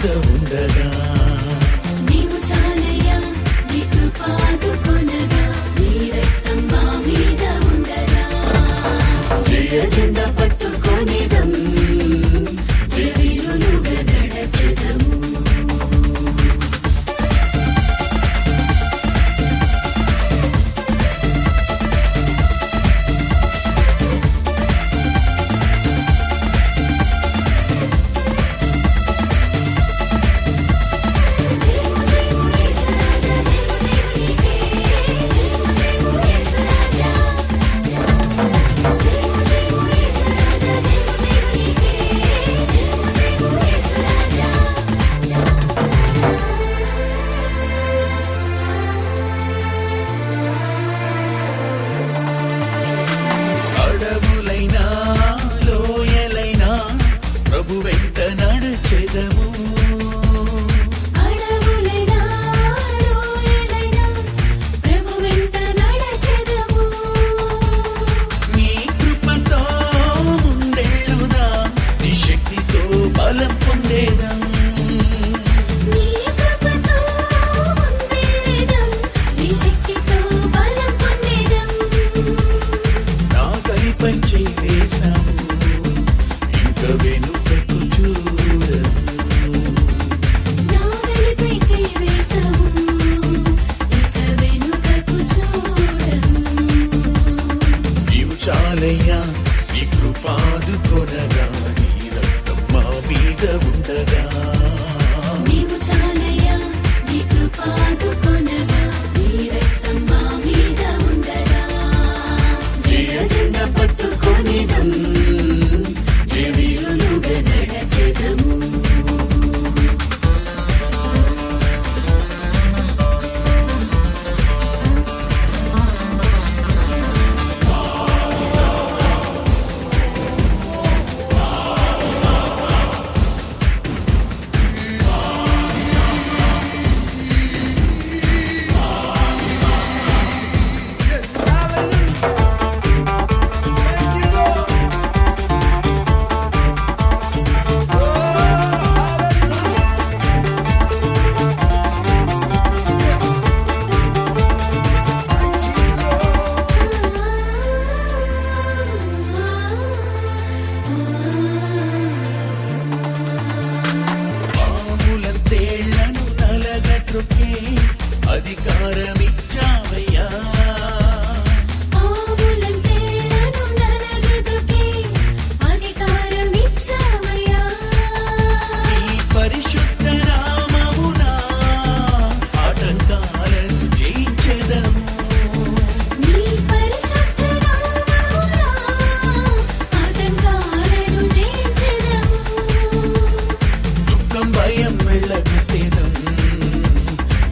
మీద ఉండగా నీవు చాలయ్యా నీ కృపాదుకొనగా నీ రక్తం మా మీద ఉండగా జయ జెండా పట్టుకొనిదం జయవీరులుగా నడచెదము అడవులైనా లోయలైనా ప్రభు వెంట నడచెదము అడవులైనా లోయలైనా ప్రభు వెంట నడచెదము నీ కృపతో ముందెళ్ళుదా నీ శక్తితో బలం పొందేదం నీ కృపతో ముందెళ్ళెదం నీ శక్తితో బలం పొందెదం నా కలిపై చేసాము ఇంక వెనుకకు చూడము నా వెలుపై చేయి వేశావు ఇక వెనుకకు చూడము నీవు చాలయ్యా నీ కృపాదుకొనగా నీ రక్తం మా మీద ఉండగా నీవు చాలయ్యా నీ కృపాదుకొనగా నీ రక్తం మా మీద ఉండగా జయ జెండా పట్టుకొనిదం జయవీరులుగా నడచెదము పాముల తేళ్లను నలగట్రుకే అధికారమిచ్చావయ్యా ఆవులంతేలను నలగదుకే అధికారమిచ్చావయ్యా నీ పరిశుద్ధ నామమున ఆటంకాలను జయించెదము నీ పరిశుద్ధ నామమున ఆటంకాలను జయించెదము దుఃఖం భయం వెళ్ళగొట్టేదం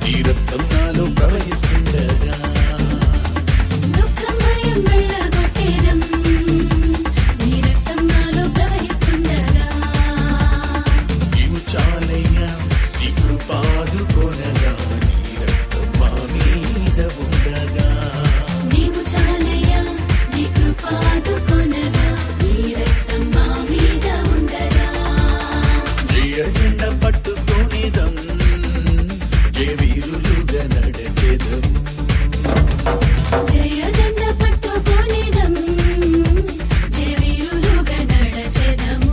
నీ రక్తం నాలో ప్రవహిస్తుండగా దుఃఖం భయం వెళ్ళగొట్టేదం నీ రక్తం నాలో ప్రవహిస్తుండగా నీవు చాలయ్యా నీ కృపాదుకొనగా నీ రక్తం మా మీద ఉండగా నీవు చాలయ్యా నీ కృపాదుకొనగా నీ రక్తం మా మీద ఉండగా జయ జెండ పట్టుకొనిదం జయవీరులుగా నడచెదము జయ జెండా పట్టుకొనిదం జయవీరులుగా నడచెదము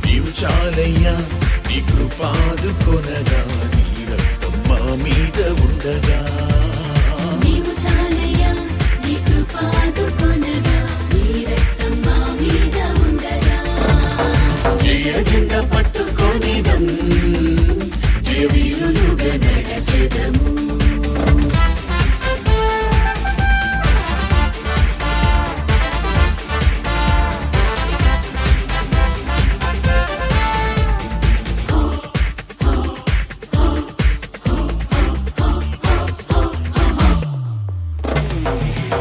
నీవు చాలయ్యా నీ కృపాదుకొనగా నీ రక్తం మా మీద ఉండగా నీవు చాలయ్యా నీ కృపాదుకొనగా నీ రక్తం మా మీద ఉండగా జయ జెండా పట్టుకొనిదం జయవీరులుగా నడచెదము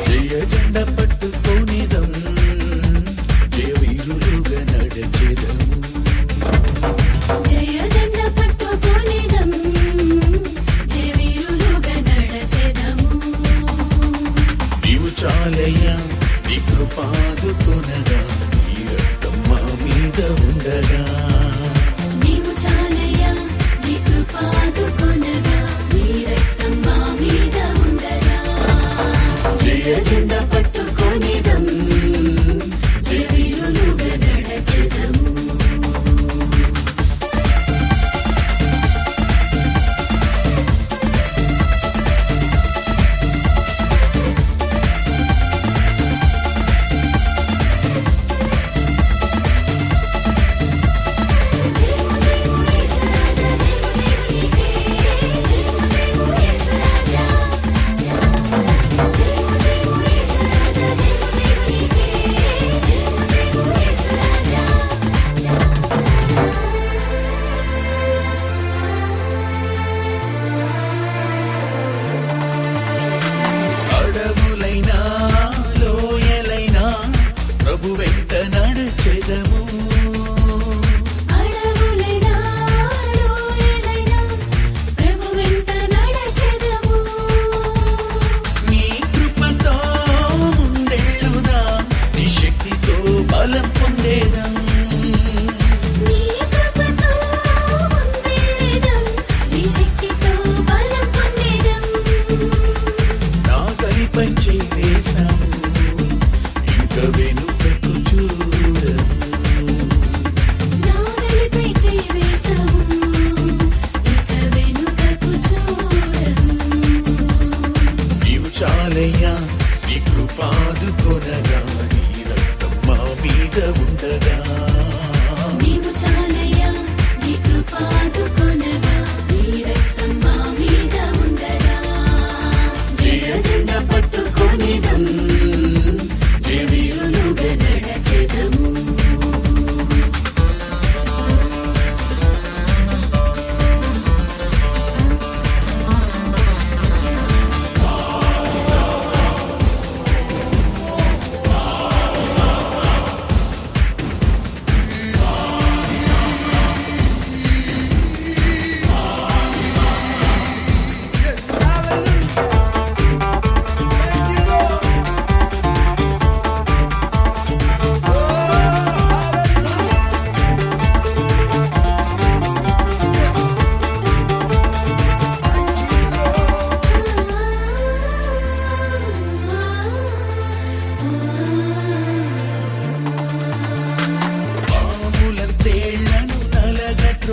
జయ జెండ పట్టుకొనిదం జయవీరులుగా నడచెదము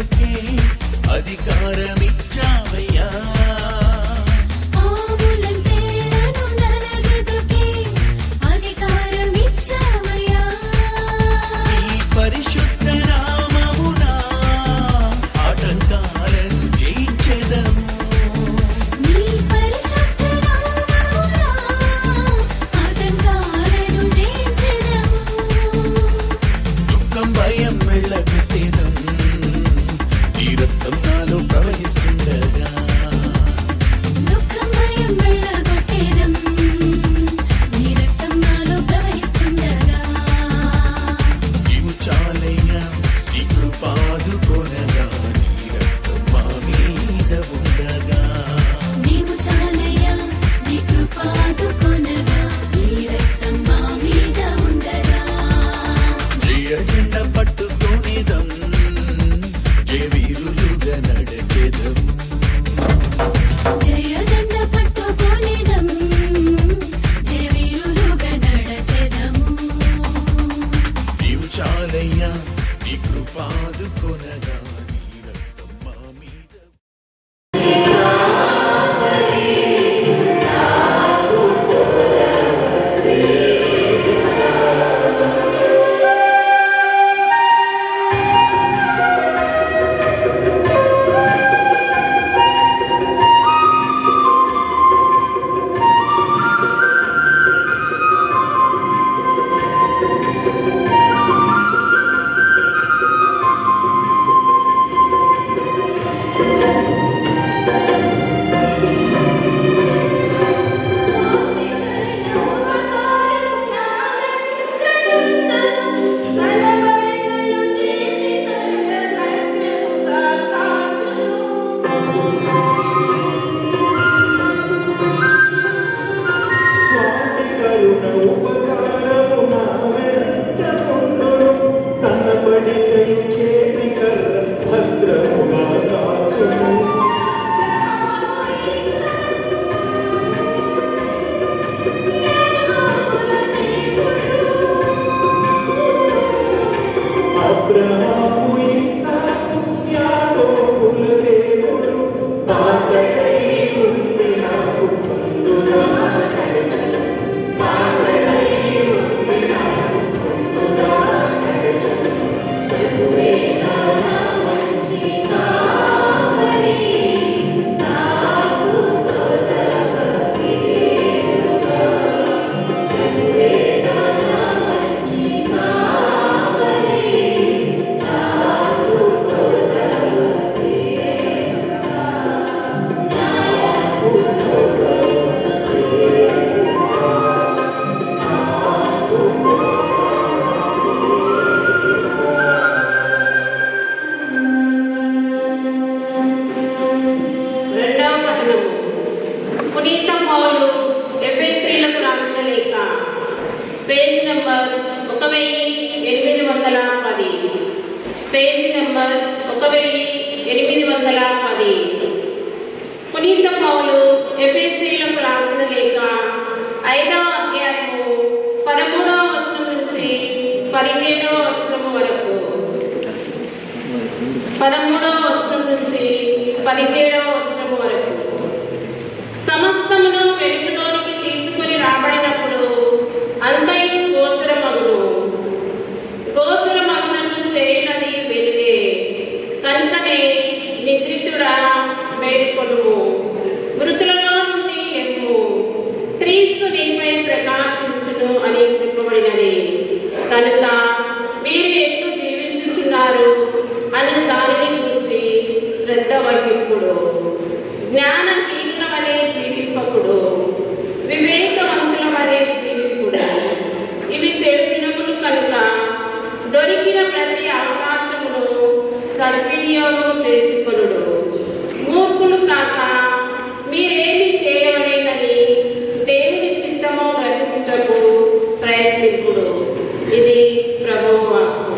నలగదుకే అధికారమిచ్చావయ్యా. పావులంతేళ్లను నలగదుకే అధికారమిచ్చావయ్యా. నీ పరిశుద్ధ నామమున ఆటంకాలను జయించెదము. నీ పరిశుద్ధ నామమున ఆటంకాలను జయించెదము. దుఃఖం భయం వెళ్ళగొట్టెదం, నీ రక్తం నాలో ప్రవహిస్తుండగా. దుఃఖం భయం వెళ్ళగొట్టేదం, నీ రక్తం నాలో ప్రవహిస్తుండగా. నీవు చాలయ్యా, నీ కృపాదుకొనగా, నీ రక్తం మా మీద ఉండగా. నీవు చాలయ్యా, నీ కృపాదుకొనగా, నీ రక్తం మా మీద ఉండగా. జయ జెండ పట్టుకొనిదం, జయ వీరులుగా నడిచెదం. జయ జెండ పట్టుకొనిదం, జయ వీరులుగా నడచెదము. నీవు చాలయ్యా, నీ కృపాదుకొనగా, నీ రక్తం మా మీద. స్వామి కరుణ ఉపకారము నా వెంట ఉండును. కనబడి దయ చేతి కర్ర భద్రముగా కాచును. అబ్రహాము ఇస్సాకు యాకోబుల దేవుడు దాసడై ఉంది నాకు ముందుగా నడుచును. దాసడై ఉంది నాకు ముందుగా నడుచును. ప్రభువే నా మంచి కాపరి, నాకు తోడవకేలుగా. ప్రభువే నా మంచి కాపరి, నాకు తోడవకేలుగా. నాకు రెండవ పట్టణము. పునీత పౌలు ఎఫెసీయులకు రాసిన లేఖ, పేజీ నంబర్ 1810, పేజీ నంబర్ 1810. పునీత పౌలు ఎఫెసీయులకు రాసిన లేఖ 5వ అధ్యాయము 13వ వచనం నుంచి 17వ వచనము వరకు. 13వ వచనం నుంచి 17వ వచనము వరకు. సమస్తమును వెలుగులోనికి తీసుకుని రాబడినప్పుడు అంతయు గోచరమగును. గోచరమగునను చేయనది వెలుగే. కనుకనే నిద్రితుడా మేల్కొనుము, మృతులలో నుండి లెమ్ము, క్రీస్తు నీపై ప్రకాశించును అని చెప్పబడినది. కనుక మీరు ఎట్లు జీవించుచున్నారు అని దానిని గురించి శ్రద్ధ వహింపుడు. జ్ఞానహీనుల వలె జీవింపకుడు, వివేకవంతుల వలె జీవింపుడు. ఇవి చెడు దినములు కనుక దొరికిన ప్రతి అవకాశమును సద్వినియోగం చేసుకొనుడు. మూర్ఖులు కాక మీరేమి చేయవలేనని దేవుని చిత్తము గ్రహించుటకు ప్రయత్నింపుడు. ఇది ప్రభువు వాక్కు.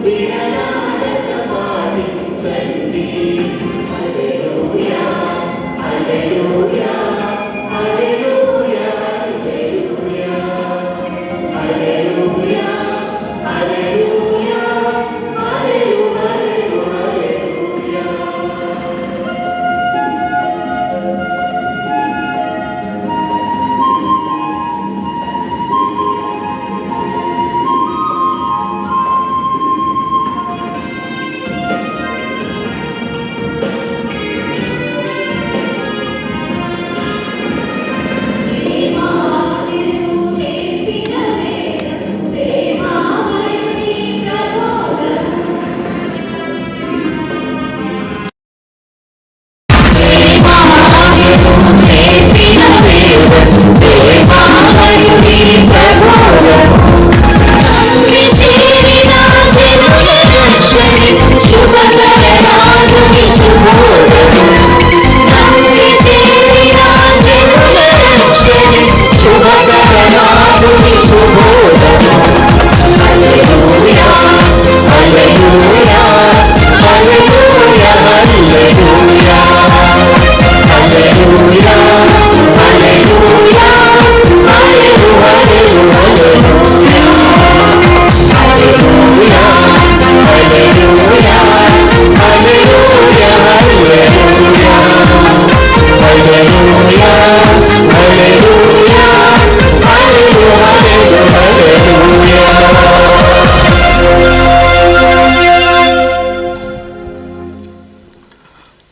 విడనాడక పాటించండి. హల్లెలూయా hallelujah hallelujah hallelujah hallelujah hallelujah హల్లెలూయా.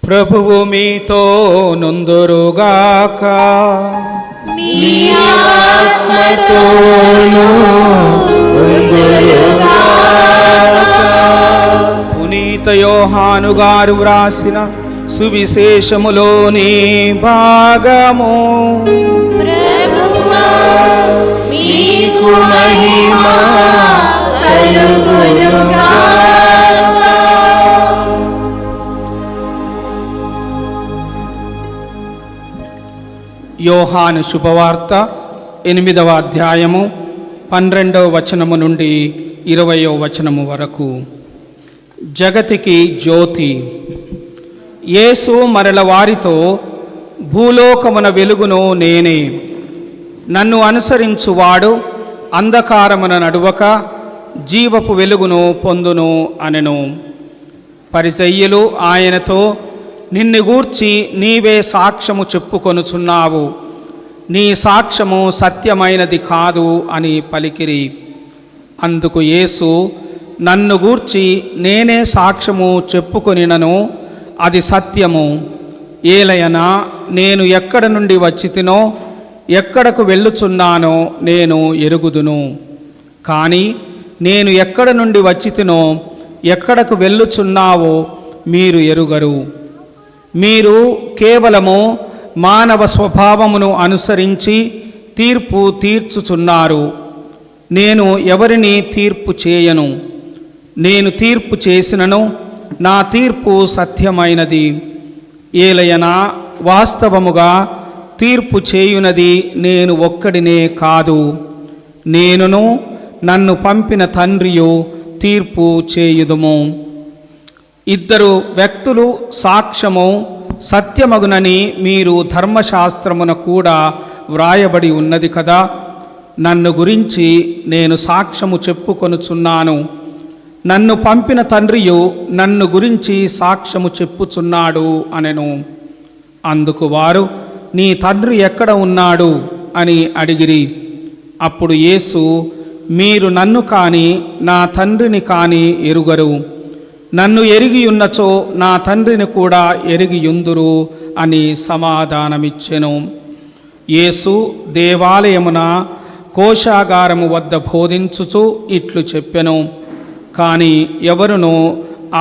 ప్రభువు మీతో నుందురుగాక. మీ ఆత్మతోనూ ఉండుగాక. పునీత యోహాను గారు వ్రాసిన సువిశేషములోని భాగము. ప్రభువా మీకు మహిమ కలుగునుగాక. యోహాను శుభవార్త 8వ అధ్యాయము 12వ వచనము నుండి 20వ వచనము వరకు. జగతికి జ్యోతి. యేసు మరల వారితో, భూలోకమున వెలుగును నేనే. నన్ను అనుసరించువాడు అంధకారమున నడువక జీవపు వెలుగును పొందును అనెను. పరిసయ్యులు ఆయనతో, నిన్ను గూర్చి నీవే సాక్ష్యము చెప్పుకొనుచున్నావు, నీ సాక్ష్యము సత్యమైనది కాదు అని పలికిరి. అందుకు యేసు, నన్ను గూర్చి నేనే సాక్ష్యము చెప్పుకొనినను అది సత్యము. ఏలయనా నేను ఎక్కడ నుండి వచ్చితినో ఎక్కడకు వెళ్ళుచున్నానో నేను ఎరుగుదును. కానీ నేను ఎక్కడ నుండి వచ్చితినో ఎక్కడకు వెళ్ళుచున్నావో మీరు ఎరుగరు. మీరు కేవలము మానవ స్వభావమును అనుసరించి తీర్పు తీర్చుచున్నారు. నేను ఎవరిని తీర్పు చేయను. నేను తీర్పు చేసినను నా తీర్పు సత్యమైనది. ఏలయనా వాస్తవముగా తీర్పు చేయునది నేను ఒక్కడినే కాదు, నేనును నన్ను పంపిన తండ్రియు తీర్పు చేయుదుము. ఇద్దరు వ్యక్తులు సాక్ష్యము సత్యమగునని మీరు ధర్మశాస్త్రమున కూడా వ్రాయబడి ఉన్నది కదా. నన్ను గురించి నేను సాక్ష్యము చెప్పుకొనుచున్నాను, నన్ను పంపిన తండ్రియు నన్ను గురించి సాక్ష్యము చెప్పుచున్నాడు అనెను. అందుకు వారు, నీ తండ్రి ఎక్కడ ఉన్నాడు అని అడిగిరి. అప్పుడు యేసు, మీరు నన్ను కాని నా తండ్రిని కాని ఎరుగరు. నన్ను ఎరిగియున్నచో నా తండ్రిని కూడా ఎరిగియుందురు అని సమాధానమిచ్చెను. యేసు దేవాలయమున కోశాగారము వద్ద బోధించుచు ఇట్లు చెప్పెను. కానీ ఎవరునూ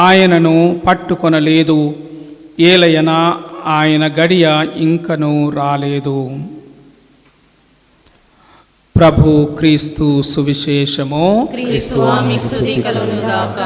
ఆయనను పట్టుకొనలేదు. ఏలయనా ఆయన గడియ ఇంకనూ రాలేదు. ప్రభు క్రీస్తు సువిశేషము. క్రీస్తువా మీ స్తుతి కలుగునుగాక.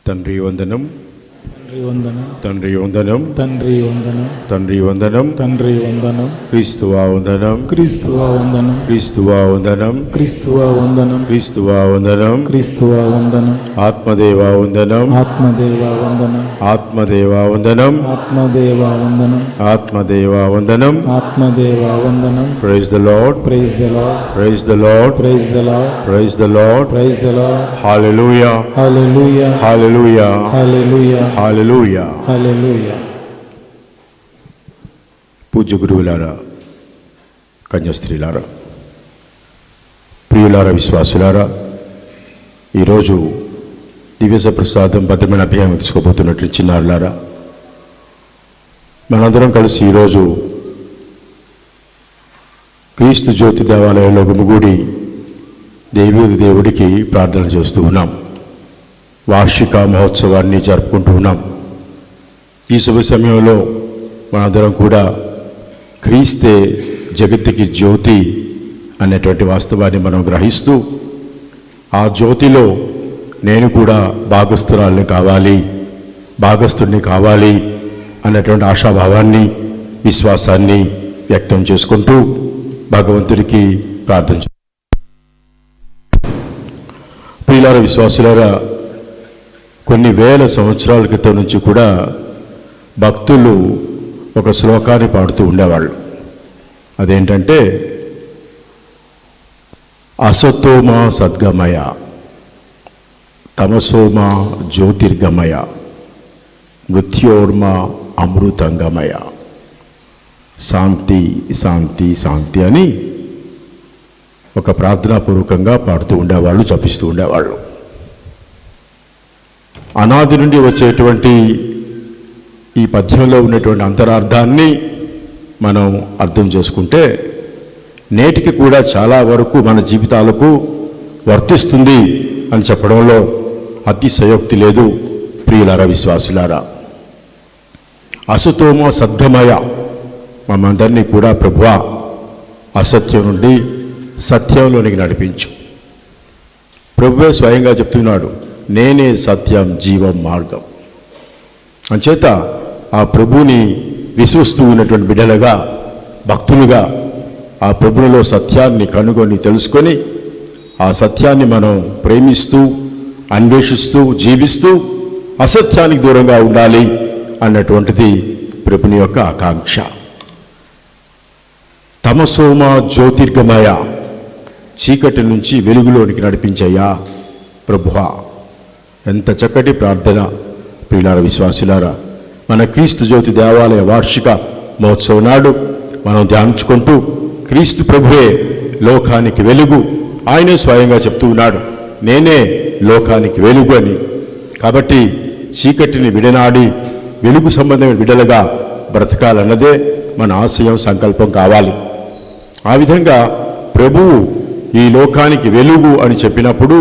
తండ్రి వందనం, తండ్రి వందనం, తండ్రి వందనం, తండ్రి వందనం, తండ్రి వందనం, తండ్రి వందనం, క్రీస్తువా వందనం, క్రీస్తువా వందనం, క్రీస్తువా వందనం, క్రీస్తువా వందనం, క్రీస్తువా వందనం, క్రీస్తువా వందనం, ఆత్మదేవా వందనం, ఆత్మదేవా వందనం, ఆత్మదేవా వందనం, ఆత్మదేవా వందనం, ఆత్మదేవా వందనం. ఆత్మదేవా వందనం. Praise the Lord, praise the Lord, praise the Lord, praise the Lord, praise the Lord. Praise the Lord. Hallelujah, hallelujah, hallelujah, hallelujah, hallelujah. Hallelujah. పూజ్య గురువులారా, కన్యాస్త్రీలారా, ప్రియులారా, విశ్వాసులారా, ఈరోజు దివ్య ప్రసాదం భద్రమైన అభియానం తీసుకోబోతున్నట్టు చిన్నారులారా, మనందరం కలిసి ఈరోజు క్రీస్తు జ్యోతి దేవాలయంలో గుమిగూడి దేవుడికి ప్రార్థన చేస్తూ ఉన్నాం. వార్షిక మహోత్సవాన్ని జరుపుకుంటూ ఉన్నాం. ఈ శుభ సమయంలో మనందరం కూడా క్రీస్తే జగత్తుకి జ్యోతి అనేటువంటి వాస్తవాన్ని మనం గ్రహిస్తూ, ఆ జ్యోతిలో నేను కూడా భాగస్థుడిని కావాలి అన్నటువంటి ఆశాభావాన్ని, విశ్వాసాన్ని వ్యక్తం చేసుకుంటూ భగవంతుడికి ప్రార్థన. ప్రియులారా, విశ్వాసులారా, కొన్ని వేల సంవత్సరాల క్రితం నుంచి కూడా భక్తులు ఒక శ్లోకాన్ని పాడుతూ ఉండేవాళ్ళు. అదేంటంటే, అసతోమ సద్గమయ, తమసోమ జ్యోతిర్గమయ, మృత్యోర్మ అమృతంగమయ, శాంతి శాంతి శాంతి అని ఒక ప్రార్థనాపూర్వకంగా పాడుతూ ఉండేవాళ్ళు, జపిస్తూ ఉండేవాళ్ళు. అనాది నుండి వచ్చేటువంటి ఈ పద్యంలో ఉన్నటువంటి అంతరార్థాన్ని మనం అర్థం చేసుకుంటే నేటికి కూడా చాలా వరకు మన జీవితాలకు వర్తిస్తుంది అని చెప్పడంలో అతిశయోక్తి లేదు. ప్రియులారా, విశ్వాసులారా, అసతోమ సద్గమయ, మనందరినీ కూడా ప్రభువా అసత్యం నుండి సత్యంలోనికి నడిపించు. ప్రభువే స్వయంగా చెప్తున్నాడు, నేనే సత్యం, జీవం, మార్గం. అంచేత ఆ ప్రభువుని విశ్వస్తూ ఉన్నటువంటి బిడ్డలుగా, భక్తులుగా ఆ ప్రభువులో సత్యాన్ని కనుగొని తెలుసుకొని ఆ సత్యాన్ని మనం ప్రేమిస్తూ, అన్వేషిస్తూ, జీవిస్తూ అసత్యానికి దూరంగా ఉండాలి అన్నటువంటిది ప్రభుని యొక్క ఆకాంక్ష. తమసోమ జ్యోతిర్గమయ, చీకటి నుంచి వెలుగులోనికి నడిపించయ్యా ప్రభువా. ఎంత చక్కటి ప్రార్థన. ప్రియులారా, విశ్వాసులారా, మన క్రీస్తు జ్యోతి దేవాలయ వార్షిక మహోత్సవం నాడు మనం ధ్యానించుకుంటూ క్రీస్తు ప్రభువే లోకానికి వెలుగు, ఆయనే స్వయంగా చెప్తూ ఉన్నాడు, నేనే లోకానికి వెలుగు అని. కాబట్టి చీకటిని విడనాడి వెలుగు సంబంధమైన విడలుగా బ్రతకాలన్నదే మన ఆశయం, సంకల్పం కావాలి. ఆ విధంగా ప్రభువు ఈ లోకానికి వెలుగు అని చెప్పినప్పుడు,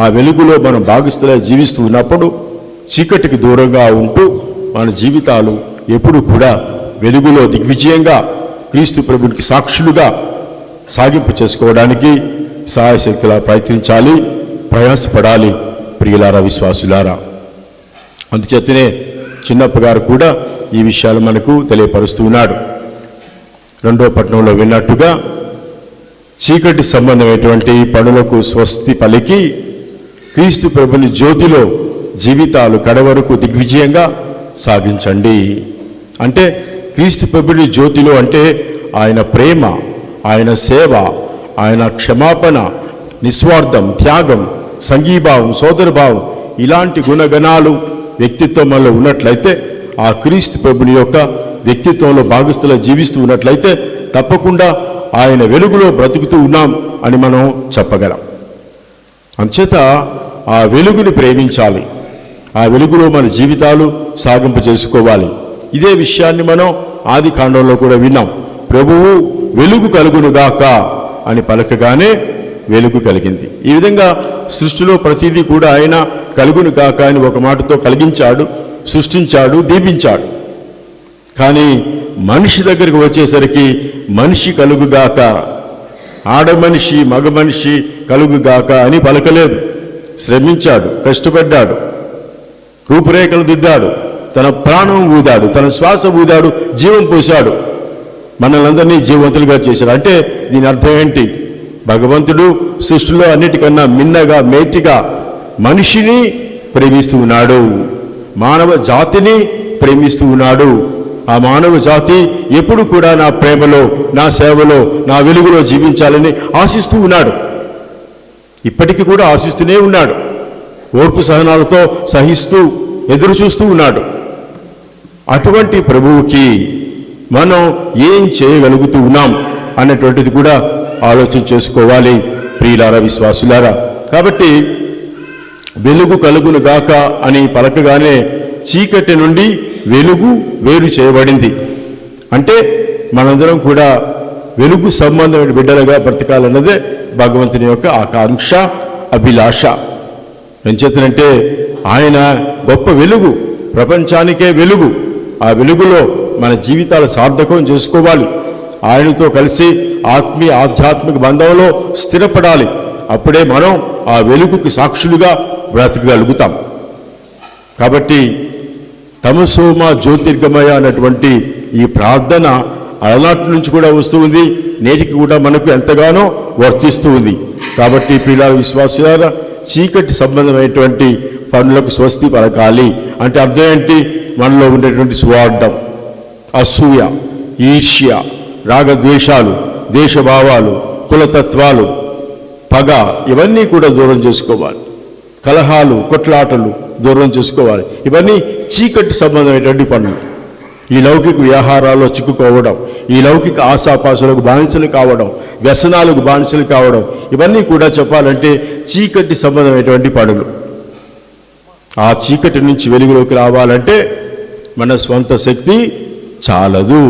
ఆ వెలుగులో మనం భాగస్థులై జీవిస్తూ ఉన్నప్పుడు చీకటికి దూరంగా ఉంటూ మన జీవితాలు ఎప్పుడు కూడా వెలుగులో దిగ్విజయంగా క్రీస్తు ప్రభునికి సాక్షులుగా సాగింపు చేసుకోవడానికి సహాయశక్తిలా ప్రయత్నించాలి, ప్రయాసపడాలి. ప్రియులారా, విశ్వాసులారా, అందుచేతనే చిన్నప్ప గారు కూడా ఈ విషయాలు మనకు తెలియపరుస్తున్నాడు. 2వ పట్టణంలో విన్నట్టుగా చీకటి సంబంధమైనటువంటి పనులకు స్వస్తి పలికి క్రీస్తు ప్రభుని జ్యోతిలో జీవితాలు కడవరకు దిగ్విజయంగా సాగించండి. అంటే క్రీస్తు ప్రభుని జ్యోతిలో అంటే ఆయన ప్రేమ, ఆయన సేవ, ఆయన క్షమాపణ, నిస్వార్థం, త్యాగం, సంఘీభావం, సోదరభావం, ఇలాంటి గుణగణాలు వ్యక్తిత్వం వల్ల ఉన్నట్లయితే, ఆ క్రీస్తు ప్రభుని యొక్క వ్యక్తిత్వంలో భాగస్థులు జీవిస్తూ ఉన్నట్లయితే తప్పకుండా ఆయన వెలుగులో బ్రతుకుతూ ఉన్నాం అని మనం చెప్పగలం. అంచేత ఆ వెలుగుని ప్రేమించాలి, ఆ వెలుగులో మన జీవితాలు సాగింపు చేసుకోవాలి. ఇదే విషయాన్ని మనం ఆది కాండంలో కూడా విన్నాం. ప్రభువు వెలుగు కలుగునుగాక అని పలకగానే వెలుగు కలిగింది. ఈ విధంగా సృష్టిలో ప్రతిదీ కూడా ఆయన కలుగునుగాక అని ఒక మాటతో కలిగించాడు, సృష్టించాడు, దీపించాడు. కానీ మనిషి దగ్గరికి వచ్చేసరికి మనిషి కలుగుగాక, ఆడమనిషి మగ మనిషి కలుగుగాక అని పలకలేదు. శ్రమించాడు, కష్టపడ్డాడు. రూపురేఖలు దిద్దాడు, తన ప్రాణం ఊదాడు, తన శ్వాస ఊదాడు, జీవం పోశాడు, మనల్ని అందరినీ జీవవంతులుగా చేశాడు. అంటే దీని అర్థం ఏంటి? భగవంతుడు సృష్టిలో అన్నిటికన్నా మిన్నగా మేటిగా మనిషిని ప్రేమిస్తూ ఉన్నాడు, మానవ జాతిని ప్రేమిస్తూ ఉన్నాడు. ఆ మానవ జాతి ఎప్పుడు కూడా నా ప్రేమలో, నా సేవలో, నా వెలుగులో జీవించాలని ఆశిస్తూ ఉన్నాడు. ఇప్పటికీ కూడా ఆశిస్తూనే ఉన్నాడు. ఓర్పు సహనాలతో సహిస్తూ ఎదురు చూస్తూ ఉన్నాడు. అటువంటి ప్రభువుకి మనం ఏం చేయగలుగుతూ ఉన్నాం అన్నటువంటిది కూడా ఆలోచన చేసుకోవాలి ప్రియులారా, విశ్వాసులారా. కాబట్టి వెలుగు కలుగును గాక అని పలకగానే చీకటి నుండి వెలుగు వేరు చేయబడింది. అంటే మనందరం కూడా వెలుగు సంబంధమైన బిడ్డలుగా బ్రతకాలన్నదే భగవంతుని యొక్క ఆకాంక్ష, అభిలాష. ఎంచేతనంటే ఆయన గొప్ప వెలుగు, ప్రపంచానికే వెలుగు. ఆ వెలుగులో మన జీవితాలు సార్థకం చేసుకోవాలి. ఆయనతో కలిసి ఆత్మీయ ఆధ్యాత్మిక బంధంలో స్థిరపడాలి. అప్పుడే మనం ఆ వెలుగుకి సాక్షులుగా బ్రతకగలుగుతాం. కాబట్టి తమసోమ జ్యోతిర్గమయ అన్నటువంటి ఈ ప్రార్థన అలనాటి నుంచి కూడా వస్తూ ఉంది, నేటికి కూడా మనకు ఎంతగానో వర్తిస్తూ ఉంది. కాబట్టి ప్రియులార, విశ్వాసులారా, చీకటి సంబంధమైనటువంటి పనులకు స్వస్తి పలకాలి అంటే అర్థం ఏంటి? మనలో ఉండేటువంటి స్వార్థం, అసూయ, ఈర్ష్య, రాగద్వేషాలు, దేశభావాలు, కులతత్వాలు, పగ ఇవన్నీ కూడా దూరం చేసుకోవాలి. కలహాలు, కొట్లాటలు దూరం చేసుకోవాలి. ఇవన్నీ చీకటి సంబంధమైనటువంటి పనులు. ఈ లౌకిక వ్యవహారాల్లో చిక్కుకోవడం, ఈ లౌకిక ఆశాపాశాలకు బానిసలు కావడం, వ్యసనాలకు బానిసలు కావడం, ఇవన్నీ కూడా చెప్పాలంటే చీకటి సంబంధమైనటువంటి పనులు. ఆ చీకటి నుంచి వెలుగులోకి రావాలంటే మన స్వంత శక్తి చాలదు.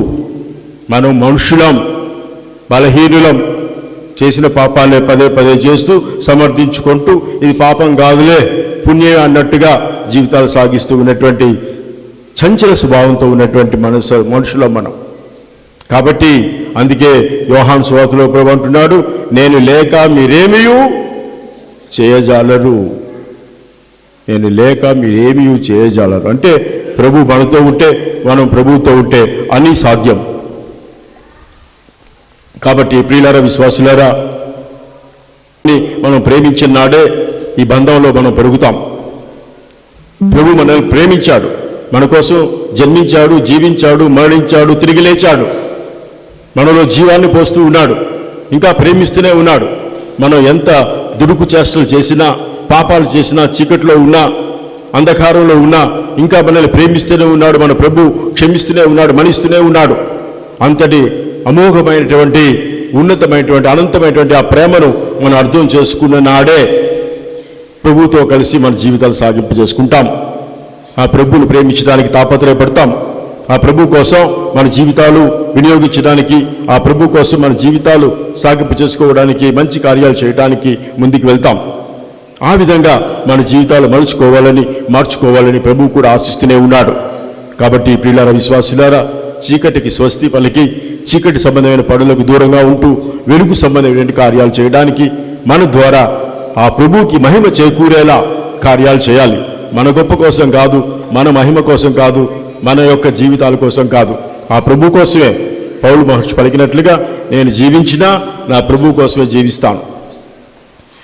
మనం మనుషులం, బలహీనులం, చేసిన పాపాలే పదే పదే చేస్తూ సమర్థించుకుంటూ ఇది పాపం కాదులే పుణ్యం అన్నట్టుగా జీవితాలు సాగిస్తూ ఉన్నటువంటి చంచల స్వభావంతో ఉన్నటువంటి మనుషులం మనం. కాబట్టి అందుకే యోహాను సువార్తలో ప్రభు అంటున్నాడు, నేను లేక మీరేమీ చేయజాలరు, నేను లేక మీరేమీ చేయజాలరు. అంటే ప్రభు మనతో ఉంటే, మనం ప్రభువుతో ఉంటే అన్నీ సాధ్యం. కాబట్టి ప్రియులారా, విశ్వాసులారా, మనం ప్రేమించిన నాడే ఈ బంధంలో మనం పెరుగుతాం. ప్రభు మనల్ని ప్రేమించాడు, మన కోసం జన్మించాడు, జీవించాడు, మరణించాడు, తిరిగి లేచాడు, మనలో జీవాన్ని పోస్తూ ఉన్నాడు, ఇంకా ప్రేమిస్తూనే ఉన్నాడు. మనం ఎంత దుడుకు చేష్టలు చేసినా, పాపాలు చేసినా, చీకట్లో ఉన్నా, అంధకారంలో ఉన్నా ఇంకా మనల్ని ప్రేమిస్తూనే ఉన్నాడు. మన ప్రభు క్షమిస్తూనే ఉన్నాడు, మన్నిస్తూనే ఉన్నాడు. అంతటి అమోఘమైనటువంటి, ఉన్నతమైనటువంటి, అనంతమైనటువంటి ఆ ప్రేమను మనం అర్థం చేసుకున్న నాడే ప్రభువుతో కలిసి మన జీవితాలు సాగింపు చేసుకుంటాం. ఆ ప్రభువును ప్రేమించడానికి తాపత్రయపడతాం. ఆ ప్రభు కోసం మన జీవితాలు వినియోగించడానికి, ఆ ప్రభు కోసం మన జీవితాలు సాగింపు చేసుకోవడానికి, మంచి కార్యాలు చేయడానికి ముందుకు వెళ్తాం. ఆ విధంగా మన జీవితాలు మార్చుకోవాలని ప్రభువు కూడా ఆశిస్తూనే ఉన్నాడు. కాబట్టి ప్రియులారా, విశ్వాసులారా, చీకటికి స్వస్తి పలికి చీకటి సంబంధమైన పనులకు దూరంగా ఉంటూ వెలుగు సంబంధమైన కార్యాలు చేయడానికి మన ద్వారా ఆ ప్రభువుకి మహిమ చేకూరేలా కార్యాలు చేయాలి. మన గొప్ప కోసం కాదు, మన మహిమ కోసం కాదు, మన యొక్క జీవితాల కోసం కాదు, ఆ ప్రభు కోసమే. పౌలు మహర్షి పలికినట్లుగా, నేను జీవించినా నా ప్రభు కోసమే జీవిస్తాను,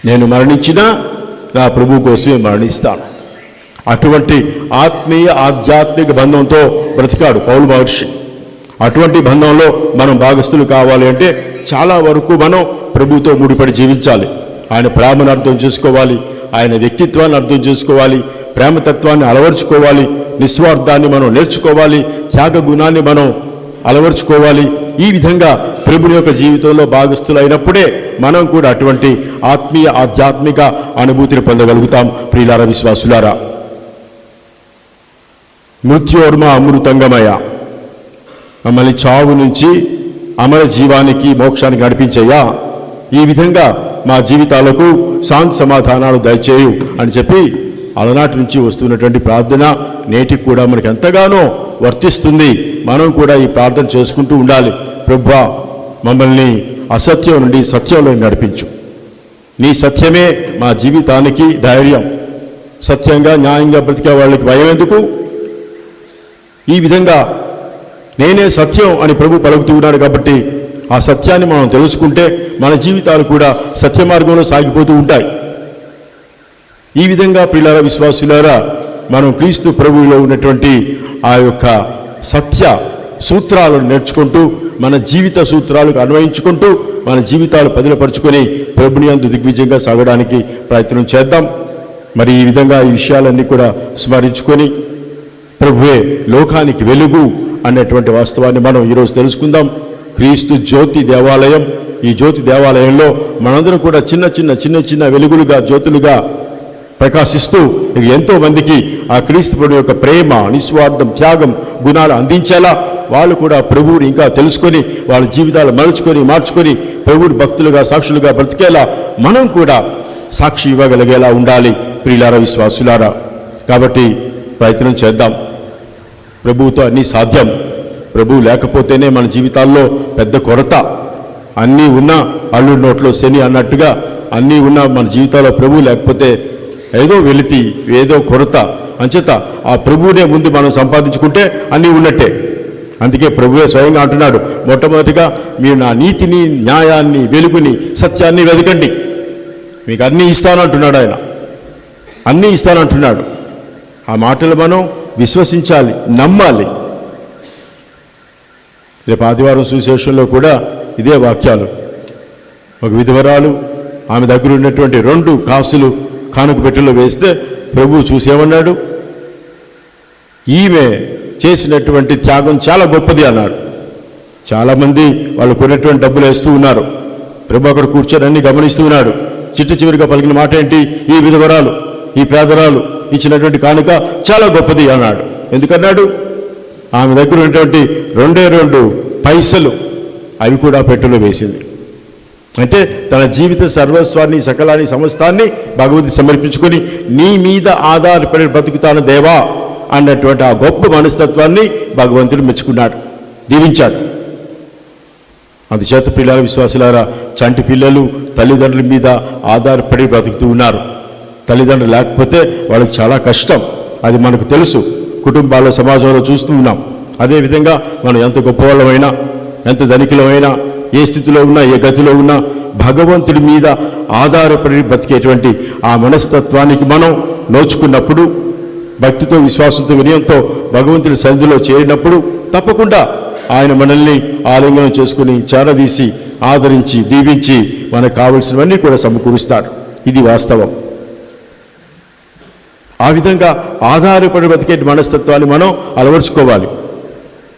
నేను మరణించినా నా ప్రభు కోసమే మరణిస్తాను. అటువంటి ఆత్మీయ ఆధ్యాత్మిక బంధంతో బ్రతికాడు పౌలు మహర్షి. అటువంటి బంధంలో మనం భాగస్థులు కావాలి అంటే చాలా వరకు మనం ప్రభుతో ముడిపడి జీవించాలి. ఆయన ప్రేమను అర్థం చేసుకోవాలి, ఆయన వ్యక్తిత్వాన్ని అర్థం చేసుకోవాలి, ప్రేమతత్వాన్ని అలవర్చుకోవాలి, నిస్వార్థాన్ని మనం నేర్చుకోవాలి, త్యాగ గుణాన్ని మనం అలవర్చుకోవాలి. ఈ విధంగా ప్రభుని యొక్క జీవితంలో భాగస్థులైనప్పుడే మనం కూడా అటువంటి ఆత్మీయ ఆధ్యాత్మిక అనుభూతిని పొందగలుగుతాం. ప్రియులారా, విశ్వాసులారా, మృత్యోర్మ అమృతంగమయ, మమ్మల్ని చావు నుంచి అమర జీవానికి, మోక్షానికి నడిపించయ్యా. ఈ విధంగా మా జీవితాలకు శాంతి సమాధానాలు దయచేయు అని చెప్పి అలనాటి నుంచి వస్తున్నటువంటి ప్రార్థన నేటికి కూడా మనకు ఎంతగానో వర్తిస్తుంది. మనం కూడా ఈ ప్రార్థన చేసుకుంటూ ఉండాలి. ప్రభువా, మమ్మల్ని అసత్యం నుండి సత్యంలో నడిపించు. నీ సత్యమే మా జీవితానికి ధైర్యం, సత్యంగా న్యాయంగా బ్రతికే వాళ్ళకి భయం ఎందుకు? ఈ విధంగా నేనే సత్యం అని ప్రభు పలుకుతూ ఉన్నాడు కాబట్టి ఆ సత్యాన్ని మనం తెలుసుకుంటే మన జీవితాలు కూడా సత్య మార్గంలో సాగిపోతూ ఉంటాయి. ఈ విధంగా ప్రియులారా, విశ్వాసులారా, మనం క్రీస్తు ప్రభువులో ఉన్నటువంటి ఆ యొక్క సత్య సూత్రాలను నేర్చుకుంటూ మన జీవిత సూత్రాలకు అన్వయించుకుంటూ మన జీవితాలు పదిలపరుచుకొని ప్రభుని యందు దిగ్విజయంగా సాగడానికి ప్రయత్నం చేద్దాం. మరి ఈ విధంగా ఈ విషయాలన్నీ కూడా స్మరించుకొని ప్రభువే లోకానికి వెలుగు అనేటువంటి వాస్తవాన్ని మనం ఈరోజు తెలుసుకుందాం. క్రీస్తు జ్యోతి దేవాలయం. ఈ జ్యోతి దేవాలయంలో మనందరం కూడా చిన్న చిన్న వెలుగులుగా, జ్యోతులుగా ప్రకాశిస్తూ ఎంతో మందికి ఆ క్రీస్తు ప్రభు యొక్క ప్రేమ, నిస్వార్థం, త్యాగం గుణాలు అందించేలా వాళ్ళు కూడా ప్రభువుని ఇంకా తెలుసుకొని వాళ్ళ జీవితాలు మార్చుకొని ప్రభువుని భక్తులుగా, సాక్షులుగా బ్రతికేలా మనం కూడా సాక్షి ఇవ్వగలిగేలా ఉండాలి ప్రియులారా, విశ్వాసులారా. కాబట్టి ప్రయత్నం చేద్దాం. ప్రభువుతో అన్నీ సాధ్యం. ప్రభువు లేకపోతేనే మన జీవితాల్లో పెద్ద కొరత. అన్నీ ఉన్నా అల్లుడి నోట్లో శని అన్నట్టుగా అన్నీ ఉన్నా మన జీవితాల్లో ప్రభువు లేకపోతే ఏదో వెలితి, ఏదో కొరత. అంచేత ఆ ప్రభువునే ముందు మనం సంపాదించుకుంటే అన్నీ ఉన్నట్టే. అందుకే ప్రభువే స్వయంగా అంటున్నాడు, మొట్టమొదటిగా మీరు నా నీతిని, న్యాయాన్ని, వెలుగుని, సత్యాన్ని వెతకండి, మీకు అన్నీ ఇస్తానంటున్నాడు ఆయన. అన్నీ ఇస్తానంటున్నాడు. ఆ మాటలు మనం విశ్వసించాలి, నమ్మాలి. రేపు ఆదివారం సువిశేషంలో కూడా ఇదే వాక్యాలు. ఒక విధవరాలు ఆమె దగ్గర ఉన్నటువంటి 2 కాసులు కానుక పెట్టెలో వేస్తే ప్రభువు చూసేమన్నాడు, ఈమె చేసినటువంటి త్యాగం చాలా గొప్పది అన్నాడు. చాలామంది వాళ్ళు కొన్నటువంటి డబ్బులు వేస్తూ ఉన్నారు. ప్రభు అక్కడ కూర్చొని అన్ని గమనిస్తూ ఉన్నాడు. చివరిగా పలికిన మాట ఏంటి? ఈ విధవరాలు, ఈ పేదరాలు ఇచ్చినటువంటి కానుక చాలా గొప్పది అన్నాడు. ఎందుకన్నాడు? ఆమె దగ్గర ఉన్నటువంటి 2 పైసలు అవి కూడా పెట్టెలో వేసింది. అంటే తన జీవిత సర్వస్వాన్ని, సకలాన్ని, సమస్తాన్ని భగవంతుడికి సమర్పించుకొని నీ మీద ఆధారపడి బ్రతుకుతాను దేవా అన్నటువంటి ఆ గొప్ప మనస్తత్వాన్ని భగవంతుడు మెచ్చుకున్నాడు, దీవించాడు. అందుచేత పిల్లల విశ్వాసులారా, చంటి పిల్లలు తల్లిదండ్రుల మీద ఆధారపడి బ్రతుకుతూ ఉన్నారు. తల్లిదండ్రులు లేకపోతే వాళ్ళకి చాలా కష్టం. అది మనకు తెలుసు. కుటుంబాల్లో, సమాజంలో చూస్తూ ఉన్నాం. అదేవిధంగా మనం ఎంత గొప్పవాళ్ళమైనా, ఎంత ధనికులమైనా, ఏ స్థితిలో ఉన్నా, ఏ గతిలో ఉన్నా భగవంతుడి మీద ఆధారపడి బ్రతికేటువంటి ఆ మనస్తత్వానికి మనం నోచుకున్నప్పుడు, భక్తితో, విశ్వాసంతో, వినయంతో భగవంతుడి సన్నిధిలో చేరినప్పుడు తప్పకుండా ఆయన మనల్ని ఆలింగనం చేసుకుని చేరదీసి ఆదరించి దీవించి మనకు కావలసినవన్నీ కూడా సమకూరుస్తాడు. ఇది వాస్తవం. ఆ విధంగా ఆధారపడి బ్రతికే మనస్తత్వాన్ని మనం అలవర్చుకోవాలి.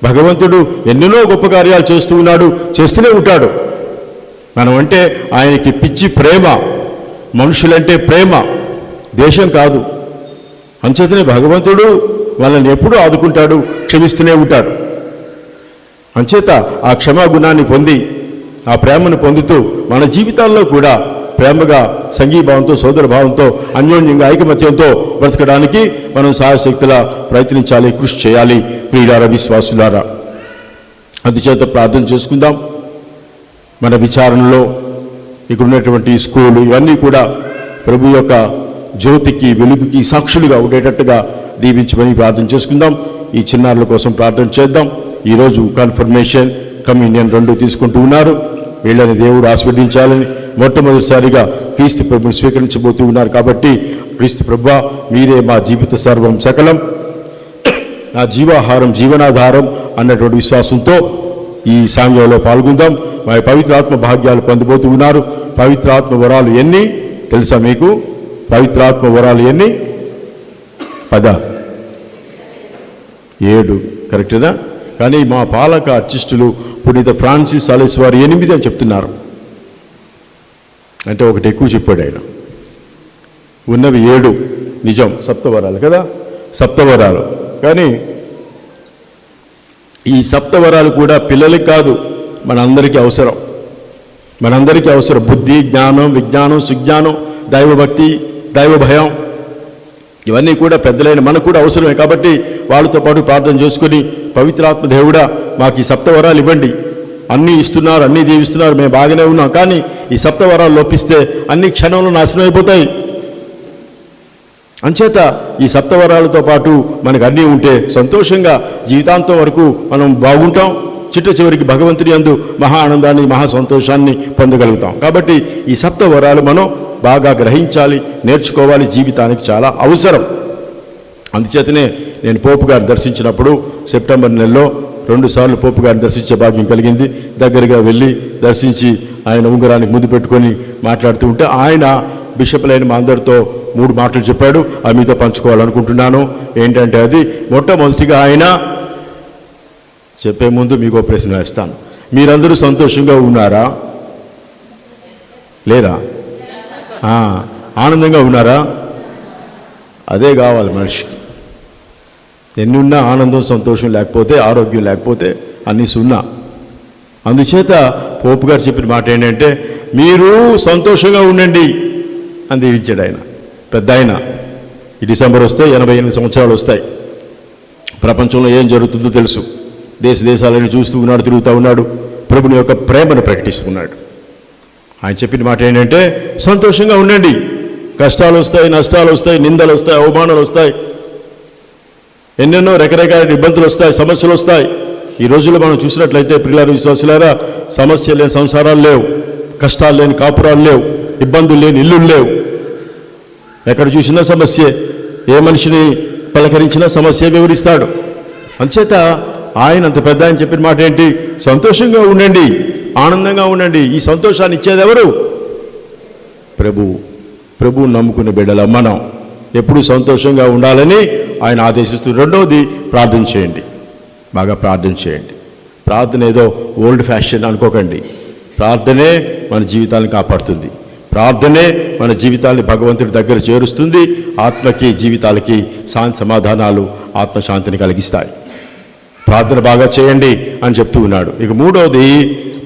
భగవంతుడు ఎన్నెన్నో గొప్ప కార్యాలు చేస్తూ ఉన్నాడు, చేస్తూనే ఉంటాడు. మనం అంటే ఆయనకి పిచ్చి ప్రేమ, మనుషులంటే ప్రేమ, దేశం కాదు. అంచేతనే భగవంతుడు మనల్ని ఎప్పుడూ ఆదుకుంటాడు, క్షమిస్తూనే ఉంటాడు. అంచేత ఆ క్షమాగుణాన్ని పొంది, ఆ ప్రేమను పొందుతూ మన జీవితాల్లో కూడా ప్రేమగా, సంఘీభావంతో, సోదరభావంతో, అన్యోన్యంగా, ఐకమత్యంతో బ్రతకడానికి మనం సాయశక్తులా ప్రయత్నించాలి, కృషి చేయాలి ప్రియులారా, విశ్వాసులారా. అందుచేత ప్రార్థన చేసుకుందాం. మన విచారణలో ఇక్కడ ఉన్నటువంటి స్కూలు ఇవన్నీ కూడా ప్రభు యొక్క జ్యోతికి, వెలుగుకి సాక్షులుగా ఉండేటట్టుగా దీవించమని ప్రార్థన చేసుకుందాం. ఈ చిన్నారుల కోసం ప్రార్థన చేద్దాం. ఈరోజు కన్ఫర్మేషన్, కమ్యూనియన్ 2 తీసుకుంటూ ఉన్నారు. వీళ్ళని దేవుడు ఆస్వాదించాలని మొట్టమొదటిసారిగా క్రీస్తు ప్రభుని స్వీకరించబోతూ ఉన్నారు. కాబట్టి క్రీస్తు ప్రభువా, మీరే మా జీవిత సర్వం, సకలం, నా జీవాహారం, జీవనాధారం అన్నటువంటి విశ్వాసంతో ఈ సాంగ్యంలో పాల్గొందాం. మా పవిత్రాత్మ భాగ్యాలు పొందబోతూ ఉన్నారు. పవిత్రాత్మ వరాలు ఎన్ని తెలుసా మీకు? పవిత్రాత్మ వరాలు ఎన్ని? 7 కరెక్టేనా? కానీ మా పాలక అర్చిస్టులు పునీత ఫ్రాన్సిస్ సాలెస్ వారు 8 అని చెప్తున్నారు. అంటే ఒకటి ఎక్కువ చెప్పాడు ఆయన. ఉన్నవి 7 నిజం, సప్తవరాలు కదా, సప్తవరాలు. కానీ ఈ సప్తవరాలు కూడా పిల్లలకి కాదు, మనందరికీ అవసరం. మనందరికీ అవసరం. బుద్ధి, జ్ఞానం, విజ్ఞానం, సుజ్ఞానం, దైవభక్తి, దైవ భయం, ఇవన్నీ కూడా పెద్దలైన మనకు కూడా అవసరమే. కాబట్టి వాళ్ళతో పాటు ప్రార్థన చేసుకుని, పవిత్రాత్మ దేవుడా మాకు ఈ సప్తవరాలు ఇవ్వండి. అన్నీ ఇస్తున్నారు, అన్నీ దీవిస్తున్నారు, మేము బాగానే ఉన్నాం. కానీ ఈ సప్తవరాలు లోపిస్తే అన్ని క్షణంలో నాశనం అయిపోతాయి. అంచేత ఈ సప్తవరాలతో పాటు మనకు అన్నీ ఉంటే సంతోషంగా జీవితాంతం వరకు మనం బాగుంటాం. చిట్ట చివరికి భగవంతుని యందు మహా ఆనందాన్ని, మహా సంతోషాన్ని పొందగలుగుతాం. కాబట్టి ఈ సప్తవరాలు మనం బాగా గ్రహించాలి, నేర్చుకోవాలి, జీవితానికి చాలా అవసరం. అందుచేతనే నేను పోపు గారిని దర్శించినప్పుడు సెప్టెంబర్ నెలలో 2 సార్లు పోపు గారిని దర్శించే భాగ్యం కలిగింది. దగ్గరగా వెళ్ళి దర్శించి ఆయన ఉంగరానికి ముందు పెట్టుకొని మాట్లాడుతూ ఉంటే ఆయన బిషప్లైన మా అందరితో 3 మాటలు చెప్పాడు. అవి మీతో పంచుకోవాలనుకుంటున్నాను. ఏంటంటే అది మొట్టమొదటిగా ఆయన చెప్పే ముందు మీకు ఒక ప్రశ్న వేస్తాను. మీరందరూ సంతోషంగా ఉన్నారా? లేరా? ఆనందంగా ఉన్నారా? అదే కావాలి మనిషికి. ఎన్ని ఉన్నా ఆనందం, సంతోషం లేకపోతే, ఆరోగ్యం లేకపోతే అన్నీ సున్నా. అందుచేత పోపు గారు చెప్పిన మాట ఏంటంటే మీరు సంతోషంగా ఉండండి అని దీవించాడు ఆయన. పెద్ద ఆయన. ఈ డిసెంబర్ వస్తే 88 సంవత్సరాలు వస్తాయి. ప్రపంచంలో ఏం జరుగుతుందో తెలుసు. దేశాలని చూస్తూ ఉన్నాడు, తిరుగుతూ ఉన్నాడు, ప్రభుని యొక్క ప్రేమను ప్రకటిస్తున్నాడు. ఆయన చెప్పిన మాట ఏంటంటే సంతోషంగా ఉండండి. కష్టాలు వస్తాయి, నష్టాలు వస్తాయి, నిందలు వస్తాయి, అవమానాలు వస్తాయి, ఎన్నెన్నో రకరకాల ఇబ్బందులు వస్తాయి, సమస్యలు వస్తాయి. ఈ రోజుల్లో మనం చూసినట్లయితే ప్రియులారా, విశ్వాసులారా, సమస్యలు లేని సంసారాలు లేవు, కష్టాలు లేని కాపురాలు లేవు, ఇబ్బందులు లేని ఇల్లులు లేవు. ఎక్కడ చూసినా సమస్యే. ఏ మనిషిని పలకరించినా సమస్య వివరిస్తాడు. అంచేత ఆయన అంత పెద్ద ఆయన చెప్పిన మాట ఏంటి? సంతోషంగా ఉండండి, ఆనందంగా ఉండండి. ఈ సంతోషాన్ని ఇచ్చేది ఎవరు? ప్రభువు నమ్ముకునే బిడ్డల మనం ఎప్పుడూ సంతోషంగా ఉండాలని ఆయన ఆదేశిస్తూ. రెండవది, ప్రార్థన చేయండి, బాగా ప్రార్థన చేయండి. ప్రార్థన ఏదో ఓల్డ్ ఫ్యాషన్ అనుకోకండి. ప్రార్థనే మన జీవితాన్ని కాపాడుతుంది. ప్రార్థనే మన జీవితాన్ని భగవంతుడి దగ్గర చేరుస్తుంది. ఆత్మకి, జీవితాలకి శాంతి సమాధానాలు, ఆత్మశాంతిని కలిగిస్తాయి. ప్రార్థన బాగా చేయండి అని చెప్తూ ఉన్నాడు. ఇక మూడవది,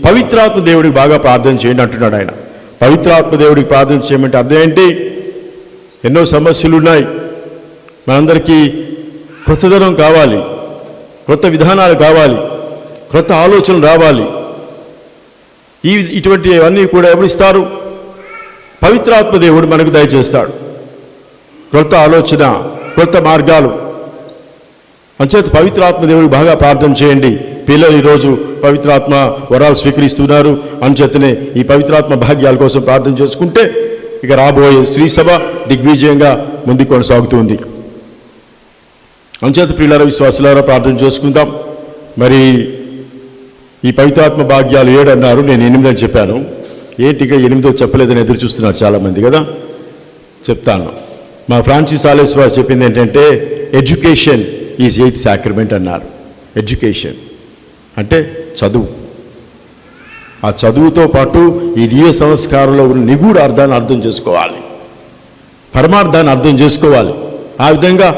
పవిత్రాత్మ దేవుడికి బాగా ప్రార్థన చేయండి అంటున్నాడు ఆయన. పవిత్రాత్మ దేవుడికి ప్రార్థన చేయమంటే అర్థం ఏంటి? ఎన్నో సమస్యలు ఉన్నాయి. మనందరికీ కొత్తదనం కావాలి, కొత్త విధానాలు కావాలి, కొత్త ఆలోచనలు రావాలి. ఇటువంటివన్నీ కూడా ఎవరు ఇస్తారు? పవిత్రాత్మ దేవుడు మనకు దయచేస్తాడు. కొత్త ఆలోచన, కొత్త మార్గాలు. అంచేత పవిత్రాత్మ దేవుడికి బాగా ప్రార్థన చేయండి. పిల్లలు ఈరోజు పవిత్రాత్మ వరాలు స్వీకరిస్తున్నారు. అంచేతనే ఈ పవిత్రాత్మ భాగ్యాల కోసం ప్రార్థన చేసుకుంటే ఇక రాబోయే శ్రీ సభ దిగ్విజయంగా ముందుకు కొనసాగుతుంది. అంచేత ప్రియులారా, విశ్వాసులారా, ప్రార్థన చేసుకుందాం. మరి ఈ పవిత్రాత్మ భాగ్యాలు 7 అన్నారు, నేను 8 అని చెప్పాను. ఏంటిగా 8వ చెప్పలేదని ఎదురు చూస్తున్నారు చాలామంది కదా. చెప్తాను. మా ఫ్రాన్సిస్ ఆలెస్ వారు చెప్పింది ఏంటంటే ఎడ్యుకేషన్ ఈజ్ 8th సాక్రమెంట్ అన్నారు. ఎడ్యుకేషన్ అంటే చదువు. ఆ చదువుతో పాటు ఈ దివ్య సంస్కారంలో ఉన్న నిగూఢ అర్థాన్ని అర్థం చేసుకోవాలి, పరమార్థాన్ని అర్థం చేసుకోవాలి. ఆ విధంగా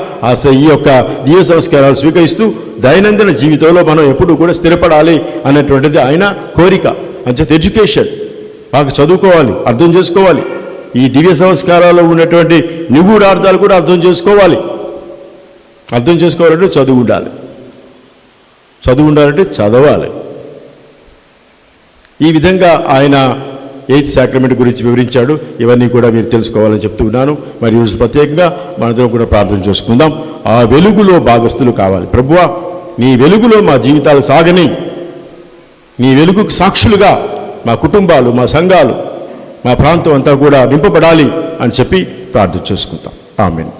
ఈ యొక్క దివ్య సంస్కారాలు స్వీకరిస్తూ దైనందిన జీవితంలో మనం ఎప్పుడూ కూడా స్థిరపడాలి అనేటువంటిది ఆయన కోరిక. అంచేత ఎడ్యుకేషన్ బాగా చదువుకోవాలి, అర్థం చేసుకోవాలి. ఈ దివ్య సంస్కారాల్లో ఉన్నటువంటి నిగూఢార్థాలు కూడా అర్థం చేసుకోవాలి. అర్థం చేసుకోవాలంటే చదువు ఉండాలి, చదువు ఉండాలంటే చదవాలి. ఈ విధంగా ఆయన 8th సాక్రమెంట్ గురించి వివరించాడు. ఇవన్నీ కూడా మీరు తెలుసుకోవాలని చెప్తూ ఉన్నాను. మరి ఈరోజు ప్రత్యేకంగా మనందరం కూడా ప్రార్థన చేసుకుందాం. ఆ వెలుగులో భాగస్థులు కావాలి. ప్రభువా, నీ వెలుగులో మా జీవితాలు సాగని, నీ వెలుగుకు సాక్షులుగా మా కుటుంబాలు, మా సంఘాలు, మా ప్రాంతం అంతా కూడా నింపబడాలి అని చెప్పి ప్రార్థన చేసుకుంటాం. ఆమేన్.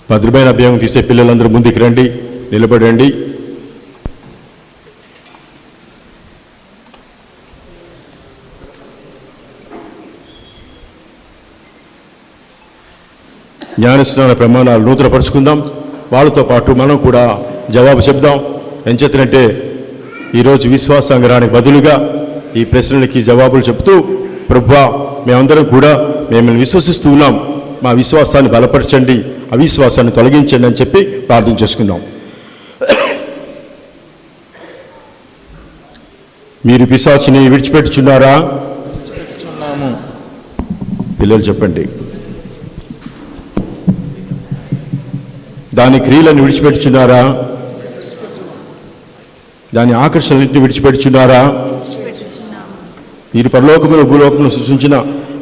భద్రమైన అభ్యాసం తీసే పిల్లలందరూ ముందుకు రండి, నిలబడండి. జ్ఞానస్నాన ప్రమాణాలు నూతనపరుచుకుందాం. వాళ్ళతో పాటు మనం కూడా జవాబు చెప్దాం. ఎంచేతనంటే ఈరోజు విశ్వాసాంగరానికి బదులుగా ఈ ప్రశ్నలకి జవాబులు చెప్తూ, ప్రభువా, మేమందరం కూడా మిమ్మల్ని విశ్వసిస్తూ ఉన్నాం, మా విశ్వాసాన్ని బలపరచండి, అవిశ్వాసాన్ని తొలగించండి అని చెప్పి ప్రార్థన చేసుకుందాం. మీరు పిశాచిని విడిచిపెట్టుచున్నారా? విడిచిపెట్టుచున్నాము. పిల్లలు చెప్పండి. దాని క్రియలను విడిచిపెట్టుచున్నారా? దాని ఆకర్షణలన్నింటినీ విడిచిపెట్టుచున్నారా? మీరు పరలోకమును భూలోకమును సృష్టించిన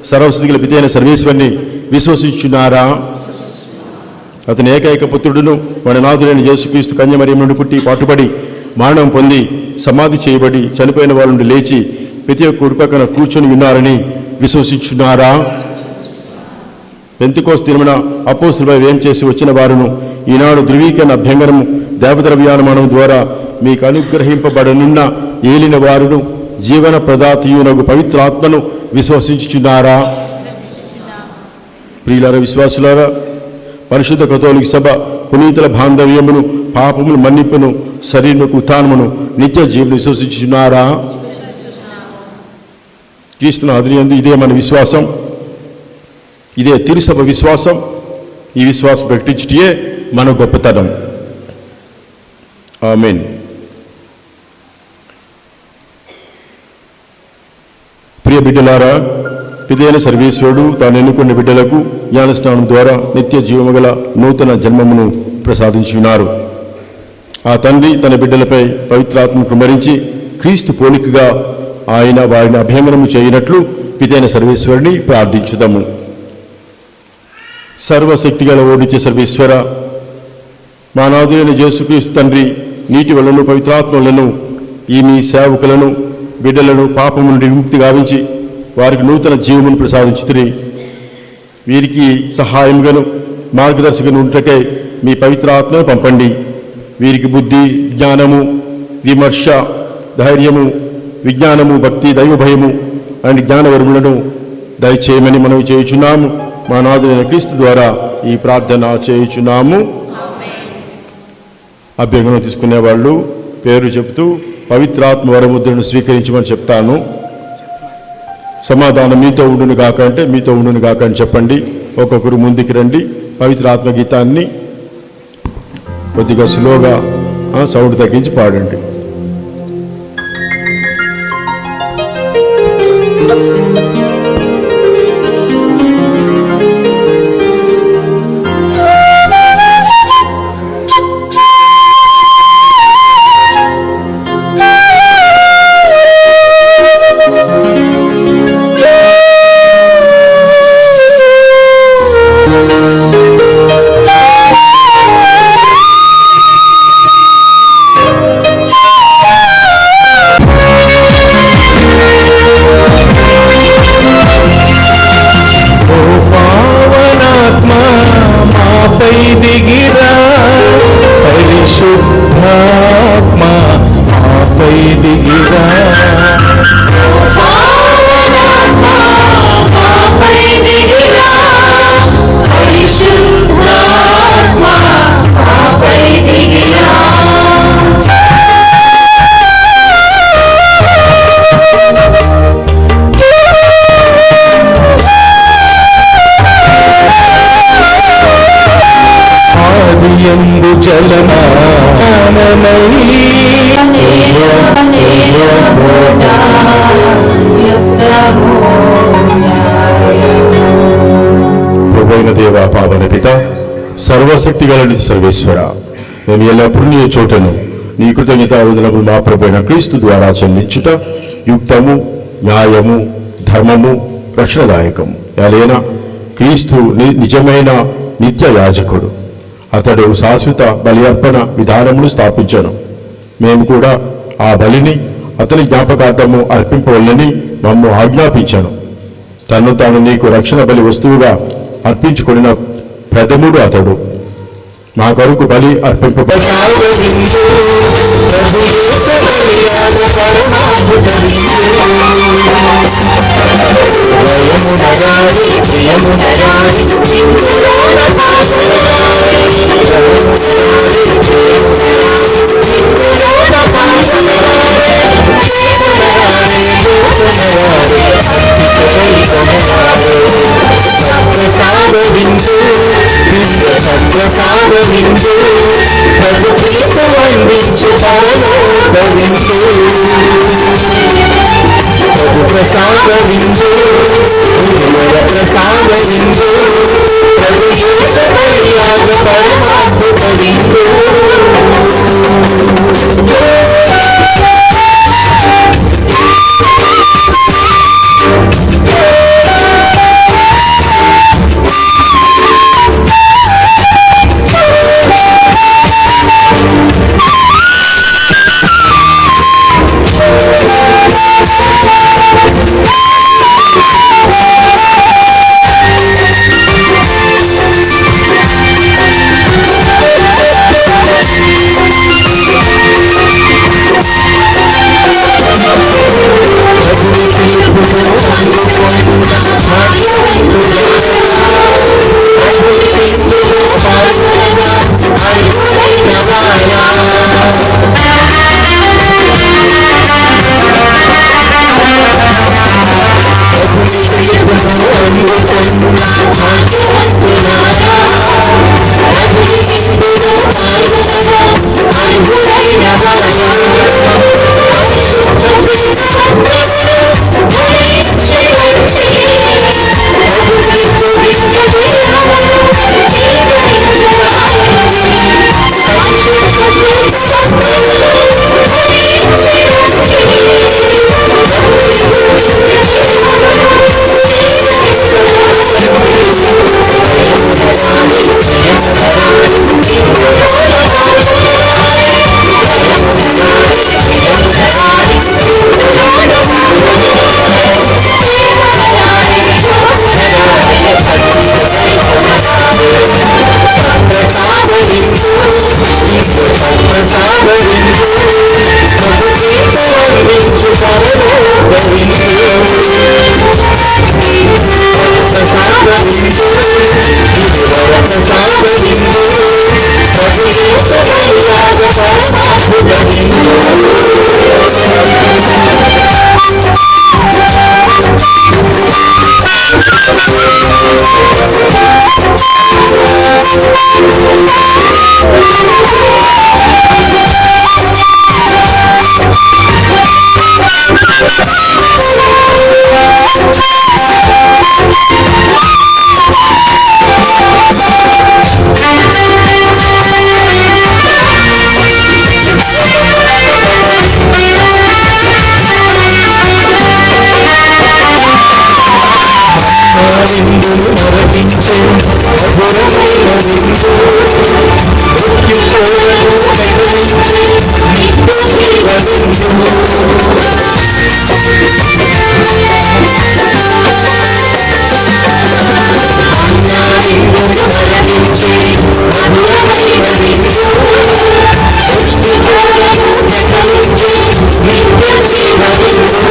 సర్వశక్తిగల పితైన సర్వేశ్వరుని విశ్వసించుచున్నారా? అతని ఏకైక పుత్రుడును మన నాథుడైన యేసుక్రీస్తు కన్యమరియం నుండి పుట్టి పాటుపడి మరణం పొంది సమాధి చేయబడి చనిపోయిన వారి నుండి లేచి ప్రతి ఒక్క కుడి పక్కన కూర్చొని ఉన్నారని విశ్వసించున్నారా? పెంతెకోస్తు దినమున అపోస్తలులపై వేం చేసి వచ్చిన వారును ఈనాడు ధృవీకరణ అభ్యంగనము దేవద్రవ్యానుమానం ద్వారా మీకు అనుగ్రహింపబడనున్న ఏలిన వారును జీవన ప్రదాతయునగు పవిత్రాత్మను విశ్వసించుచున్నారా? ప్రియులారా, విశ్వాసులారా, పరిశుద్ధ కథోలిక సభ పునీతుల బాంధవ్యమును, పాపమును మన్నింపును, శరీరముకు ఉత్థానమును, నిత్య జీవును విశ్వసించుచున్నారా? క్రీస్తుని ఆదియందు ఇదే మన విశ్వాసం, ఇదే తిరుసభ విశ్వాసం. ఈ విశ్వాసం ప్రకటించుటే మన గొప్పతనం. ఆమేన్. ప్రియ బిడ్డలారా, పితైన సర్వేశ్వరుడు తాను ఎన్నుకున్న బిడ్డలకు జ్ఞానస్నానం ద్వారా నిత్య జీవము గల నూతన జన్మమును ప్రసాదించున్నారు. ఆ తండ్రి తన బిడ్డలపై పవిత్రాత్మను కుమ్మరించి క్రీస్తు పోలికగా ఆయన వారిని అభ్యంగనము చేయనట్లు పితైన సర్వేశ్వరుని ప్రార్థించుదాము. సర్వశక్తిగల ఓ నిత్య సర్వేశ్వర, మా నాథుడైన యేసుక్రీస్తు తండ్రి నీటి వలన పవిత్రాత్మ వలన ఈ మీ సేవకులను బిడ్డలను పాపము నుండి విముక్తి గావించి వారికి నూతన జీవమును ప్రసాదించుతురి. వీరికి సహాయంగాను మార్గదర్శకను ఉంటకై మీ పవిత్రాత్మను పంపండి. వీరికి బుద్ధి, జ్ఞానము, విమర్శ, ధైర్యము, విజ్ఞానము, భక్తి, దైవభయము అండ్ జ్ఞానవరములను దయచేయమని మనవి చేయుచున్నాము. మా నాథుడైన క్రీస్తు ద్వారా ఈ ప్రార్థన చేయుచున్నాము. అభ్యంగనం తీసుకునే వాళ్ళు పేరు చెబుతూ పవిత్రాత్మ వరముద్రను స్వీకరించమని చెప్తాను. సమాధానం మీతో ఉండును గాక అంటే మీతో ఉండును గాక అని చెప్పండి. ఒక్కొక్కరు ముందుకు రండి. పవిత్రాత్మ గీతాన్ని కొద్దిగా స్లోగా సౌండ్ తగ్గించి పాడండి. ప్రభువైన దేవ, పావన పిత, సర్వశక్తి గల సర్వేశ్వర, మేము ఎల్లప్పుడూ నీ చోటను నీ కృతజ్ఞతావందనములు మా ప్రభువైన క్రీస్తు ద్వారా చెల్లించుట యుక్తము, న్యాయము, ధర్మము, రక్షణదాయకము. ఎలైనా క్రీస్తు నిజమైన నిత్య యాజకుడు. అతడు శాశ్వత బలి అర్పణ విధానమును స్థాపించను. మేము కూడా ఆ బలిని అతని జ్ఞాపకార్థము అర్పింపవల్లని మమ్ము ఆజ్ఞాపించను. తను తాను నీకు రక్షణ బలి వస్తువుగా అర్పించుకొనిన ప్రథముడు అతడు. మా కొరకు బలి అర్పింపబడి ప్రసాద విందు వరప్రసాద విందు ప్రభు యేసు బలియాగ పరమాద్భుత విందు విందును మరపించే మధురమైన విందు మృత్యుకోరను కదిలించే నిత్య జీవ విందు విందును మరపించే మధురమైన విందు మృత్యుకోరను కదిలించే నిత్య జీవ విందు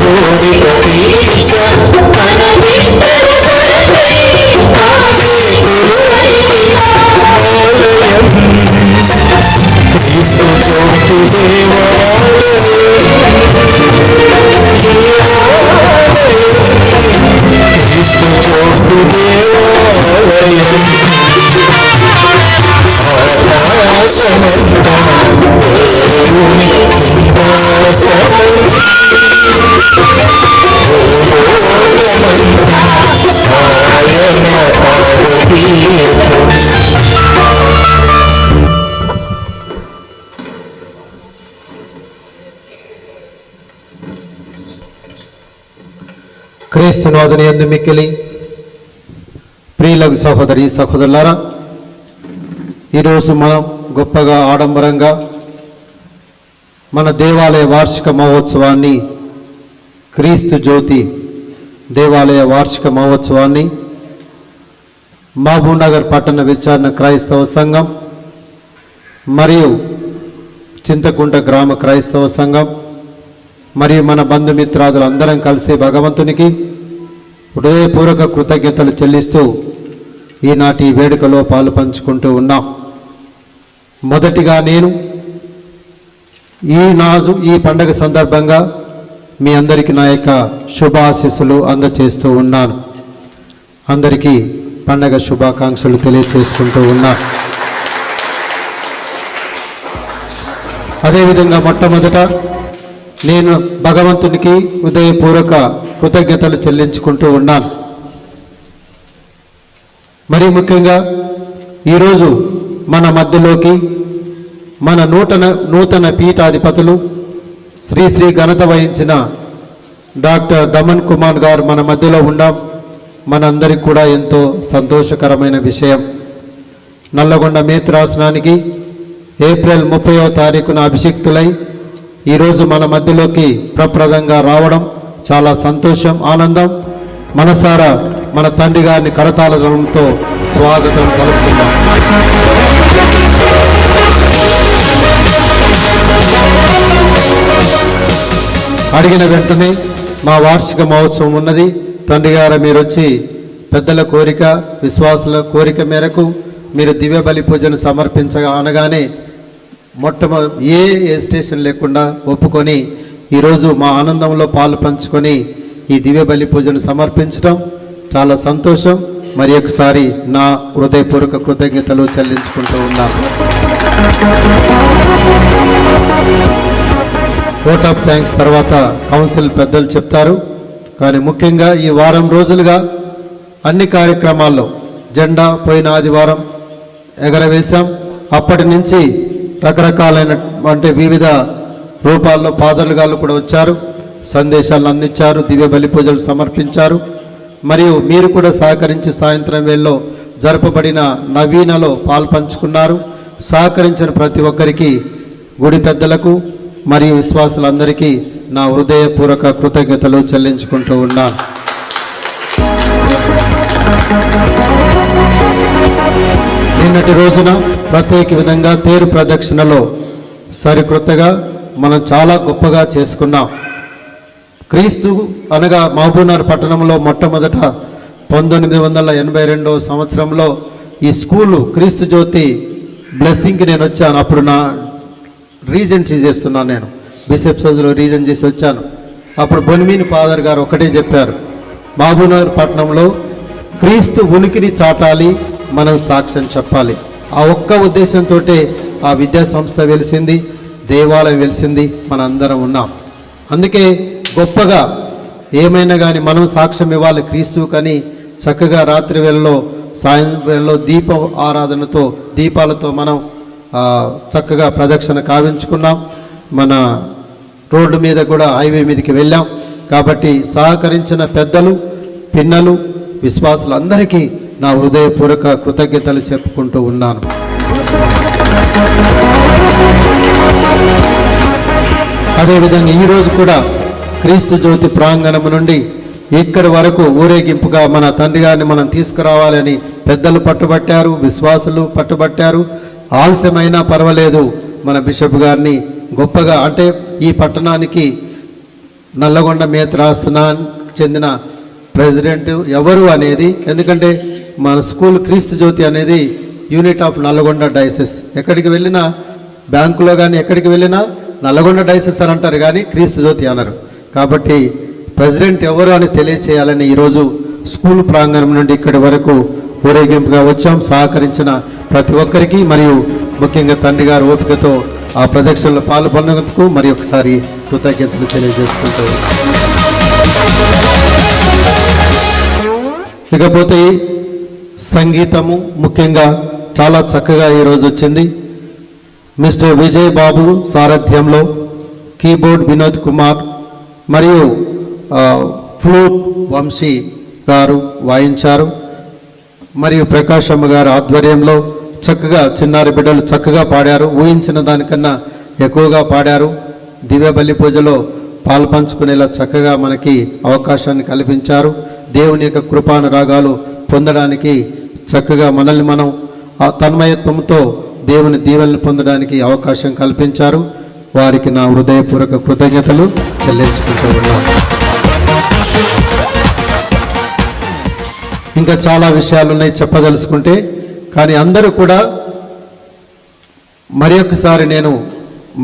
కోరిక తీర్చ మన బిడ్డల కొరకై తానే కొలువైన ఆలయం క్రీస్తు చోటు క్రీస్తు చోటు దేవాలయం ఆకాశమంతా దేవుని సింహాసనం భూలోకమంతా ఆయన పాదపీఠం క్రీస్తునాథుని యందు మిక్కిలి ప్రియులకు సహోదరి సహోదరులారా, ఈరోజు మనం గొప్పగా ఆడంబరంగా మన దేవాలయ వార్షిక మహోత్సవాన్ని, క్రీస్తు జ్యోతి దేవాలయ వార్షిక మహోత్సవాన్ని మహబూబ్నగర్ పట్టణ విచారణ క్రైస్తవ సంఘం మరియు చింతకుంట గ్రామ క్రైస్తవ సంఘం మరియు మన బంధుమిత్రాదులు అందరం కలిసి భగవంతునికి హృదయపూర్వక కృతజ్ఞతలు చెల్లిస్తూ ఈనాటి వేడుకలో పాలు పంచుకుంటూ ఉన్నాం. మొదటిగా నేను ఈ పండగ సందర్భంగా మీ అందరికీ నా యొక్క శుభాశీస్సులు అందజేస్తూ ఉన్నాను. అందరికీ పండగ శుభాకాంక్షలు తెలియజేసుకుంటూ ఉన్నాను. అదేవిధంగా మొట్టమొదట నేను భగవంతునికి హృదయపూర్వక కృతజ్ఞతలు చెల్లించుకుంటూ ఉన్నాను. మరి ముఖ్యంగా ఈరోజు మన మధ్యలోకి మన నూతన పీఠాధిపతులు శ్రీ ఘనత వహించిన డాక్టర్ దమన్ కుమార్ గారు మన మధ్యలో ఉండాం. మనందరికి కూడా ఎంతో సంతోషకరమైన విషయం. నల్లగొండ మేత్రాసనానికి ఏప్రిల్ 30వ తారీఖున అభిషిక్తులై ఈరోజు మన మధ్యలోకి ప్రప్రదంగా రావడం చాలా సంతోషం, ఆనందం. మనసారా మన తండ్రి గారిని కరతాళంతో స్వాగతం కలుపుతున్నాం. అడిగిన వెంటనే మా వార్షిక మహోత్సవం ఉన్నది, తండ్రి గారు మీరు వచ్చి పెద్దల కోరిక, విశ్వాసుల కోరిక మేరకు మీరు దివ్య బలి పూజను సమర్పించగా అనగానే ఏ హెసిటేషన్ లేకుండా ఒప్పుకొని ఈరోజు మా ఆనందంలో పాలు పంచుకొని ఈ దివ్య బలి పూజను సమర్పించడం చాలా సంతోషం. మరి ఒకసారి నా హృదయపూర్వక కృతజ్ఞతలు చెల్లించుకుంటూ ఉన్నాను. ఓట్ ఆఫ్ థ్యాంక్స్ తర్వాత కౌన్సిల్ పెద్దలు చెప్తారు. కానీ ముఖ్యంగా ఈ వారం రోజులుగా అన్ని కార్యక్రమాల్లో జెండా పోయిన ఆదివారం ఎగరవేశాం. అప్పటి నుంచి రకరకాలైన వివిధ రూపాల్లో ఫాదర్లు గారు కూడా వచ్చారు, సందేశాలను అందించారు, దివ్య బలి పూజలు సమర్పించారు. మరియు మీరు కూడా సహకరించి సాయంత్రం వేళలో జరపబడిన నవీనలో పాల్పంచుకున్నారు. సహకరించిన ప్రతి ఒక్కరికి, గుడి పెద్దలకు మరియు విశ్వాసులందరికీ నా హృదయపూర్వక కృతజ్ఞతలు చెల్లించుకుంటూ ఉన్నాను. నిన్నటి రోజున ప్రత్యేక విధంగా తేరు ప్రదక్షిణలో సరికొత్తగా మనం చాలా గొప్పగా చేసుకున్నాం. క్రీస్తు అనగా మహబూబ్నగర్ పట్టణంలో మొట్టమొదట 1982 సంవత్సరంలో ఈ స్కూలు క్రీస్తు జ్యోతి బ్లెస్సింగ్కి నేను వచ్చాను. అప్పుడు నా రీజెన్సీ చేస్తున్నాను, నేను బిషప్ సౌజ్లో రీజన్ చేసి వచ్చాను. అప్పుడు బొనిమీని ఫాదర్ గారు ఒకటే చెప్పారు, మహబూబ్నగర్ పట్టణంలో క్రీస్తు ఉనికిని చాటాలి, మనం సాక్ష్యం చెప్పాలి. ఆ ఒక్క ఉద్దేశంతో ఆ విద్యా సంస్థ వెలిసింది, దేవాలయం వెలిసింది, మనందరం ఉన్నాం. అందుకే గొప్పగా ఏమైనా కానీ మనం సాక్ష్యం ఇవ్వాలి క్రీస్తు కని చక్కగా రాత్రి వేళలో సాయం వేళలో ఆరాధనతో దీపాలతో మనం చక్కగా ప్రదక్షిణ కావించుకున్నాం. మన రోడ్డు మీద కూడా హైవే మీదకి వెళ్ళాం. కాబట్టి సహకరించిన పెద్దలు, పిన్నలు, విశ్వాసులందరికీ నా హృదయపూర్వక కృతజ్ఞతలు చెప్పుకుంటూ ఉన్నాను. అదేవిధంగా ఈరోజు కూడా క్రీస్తు జ్యోతి ప్రాంగణం నుండి ఇక్కడి వరకు ఊరేగింపుగా మన తండ్రి గారిని మనం తీసుకురావాలని పెద్దలు పట్టుబట్టారు, విశ్వాసులు పట్టుబట్టారు. ఆలస్యమైనా పర్వాలేదు, మన బిషప్ గారిని గొప్పగా, అంటే ఈ పట్టణానికి నల్లగొండ మేత్రాసనానికి చెందిన ప్రెసిడెంట్ ఎవరు అనేది, ఎందుకంటే మన స్కూల్ క్రీస్తు జ్యోతి అనేది యూనిట్ ఆఫ్ నల్లగొండ డైసెస్. ఎక్కడికి వెళ్ళినా, బ్యాంకులో కానీ ఎక్కడికి వెళ్ళినా నల్లగొండ డైసెస్ అని అంటారు కానీ క్రీస్తు జ్యోతి అనరు. కాబట్టి ప్రెసిడెంట్ ఎవరు అని తెలియచేయాలని ఈరోజు స్కూల్ ప్రాంగణం నుండి ఇక్కడి వరకు ఊరేగింపుగా వచ్చాం. సహకరించిన ప్రతి ఒక్కరికి మరియు ముఖ్యంగా తండ్రి గారు ఓపికతో ఆ ప్రదక్షిణలో పాల్గొన్నందుకు మరి ఒకసారి కృతజ్ఞతలు తెలియజేసుకుంటూ, ఇకపోతే సంగీతము ముఖ్యంగా చాలా చక్కగా ఈరోజు వచ్చింది. మిస్టర్ విజయ్ బాబు సారథ్యంలో కీబోర్డ్ వినోద్ కుమార్ మరియు ఫ్లూట్ వంశీ గారు వాయించారు. మరియు ప్రకాశమ్మ గారు ఆధ్వర్యంలో చక్కగా చిన్నారి బిడ్డలు చక్కగా పాడారు. ఊహించిన దానికన్నా ఎక్కువగా పాడారు. దివ్య బలి పూజలో పాల్పంచుకునేలా చక్కగా మనకి అవకాశాన్ని కల్పించారు. దేవుని యొక్క కృపానురాగాలు పొందడానికి చక్కగా మనల్ని మనం ఆ తన్మయత్వంతో దేవుని దీవెనలు పొందడానికి అవకాశం కల్పించారు. వారికి నా హృదయపూర్వక కృతజ్ఞతలు చెల్లించుకుంటూ ఉన్నాను. ఇంకా చాలా విషయాలు ఉన్నాయి చెప్పదలుచుకుంటే, కానీ అందరూ కూడా మరి ఒకసారి నేను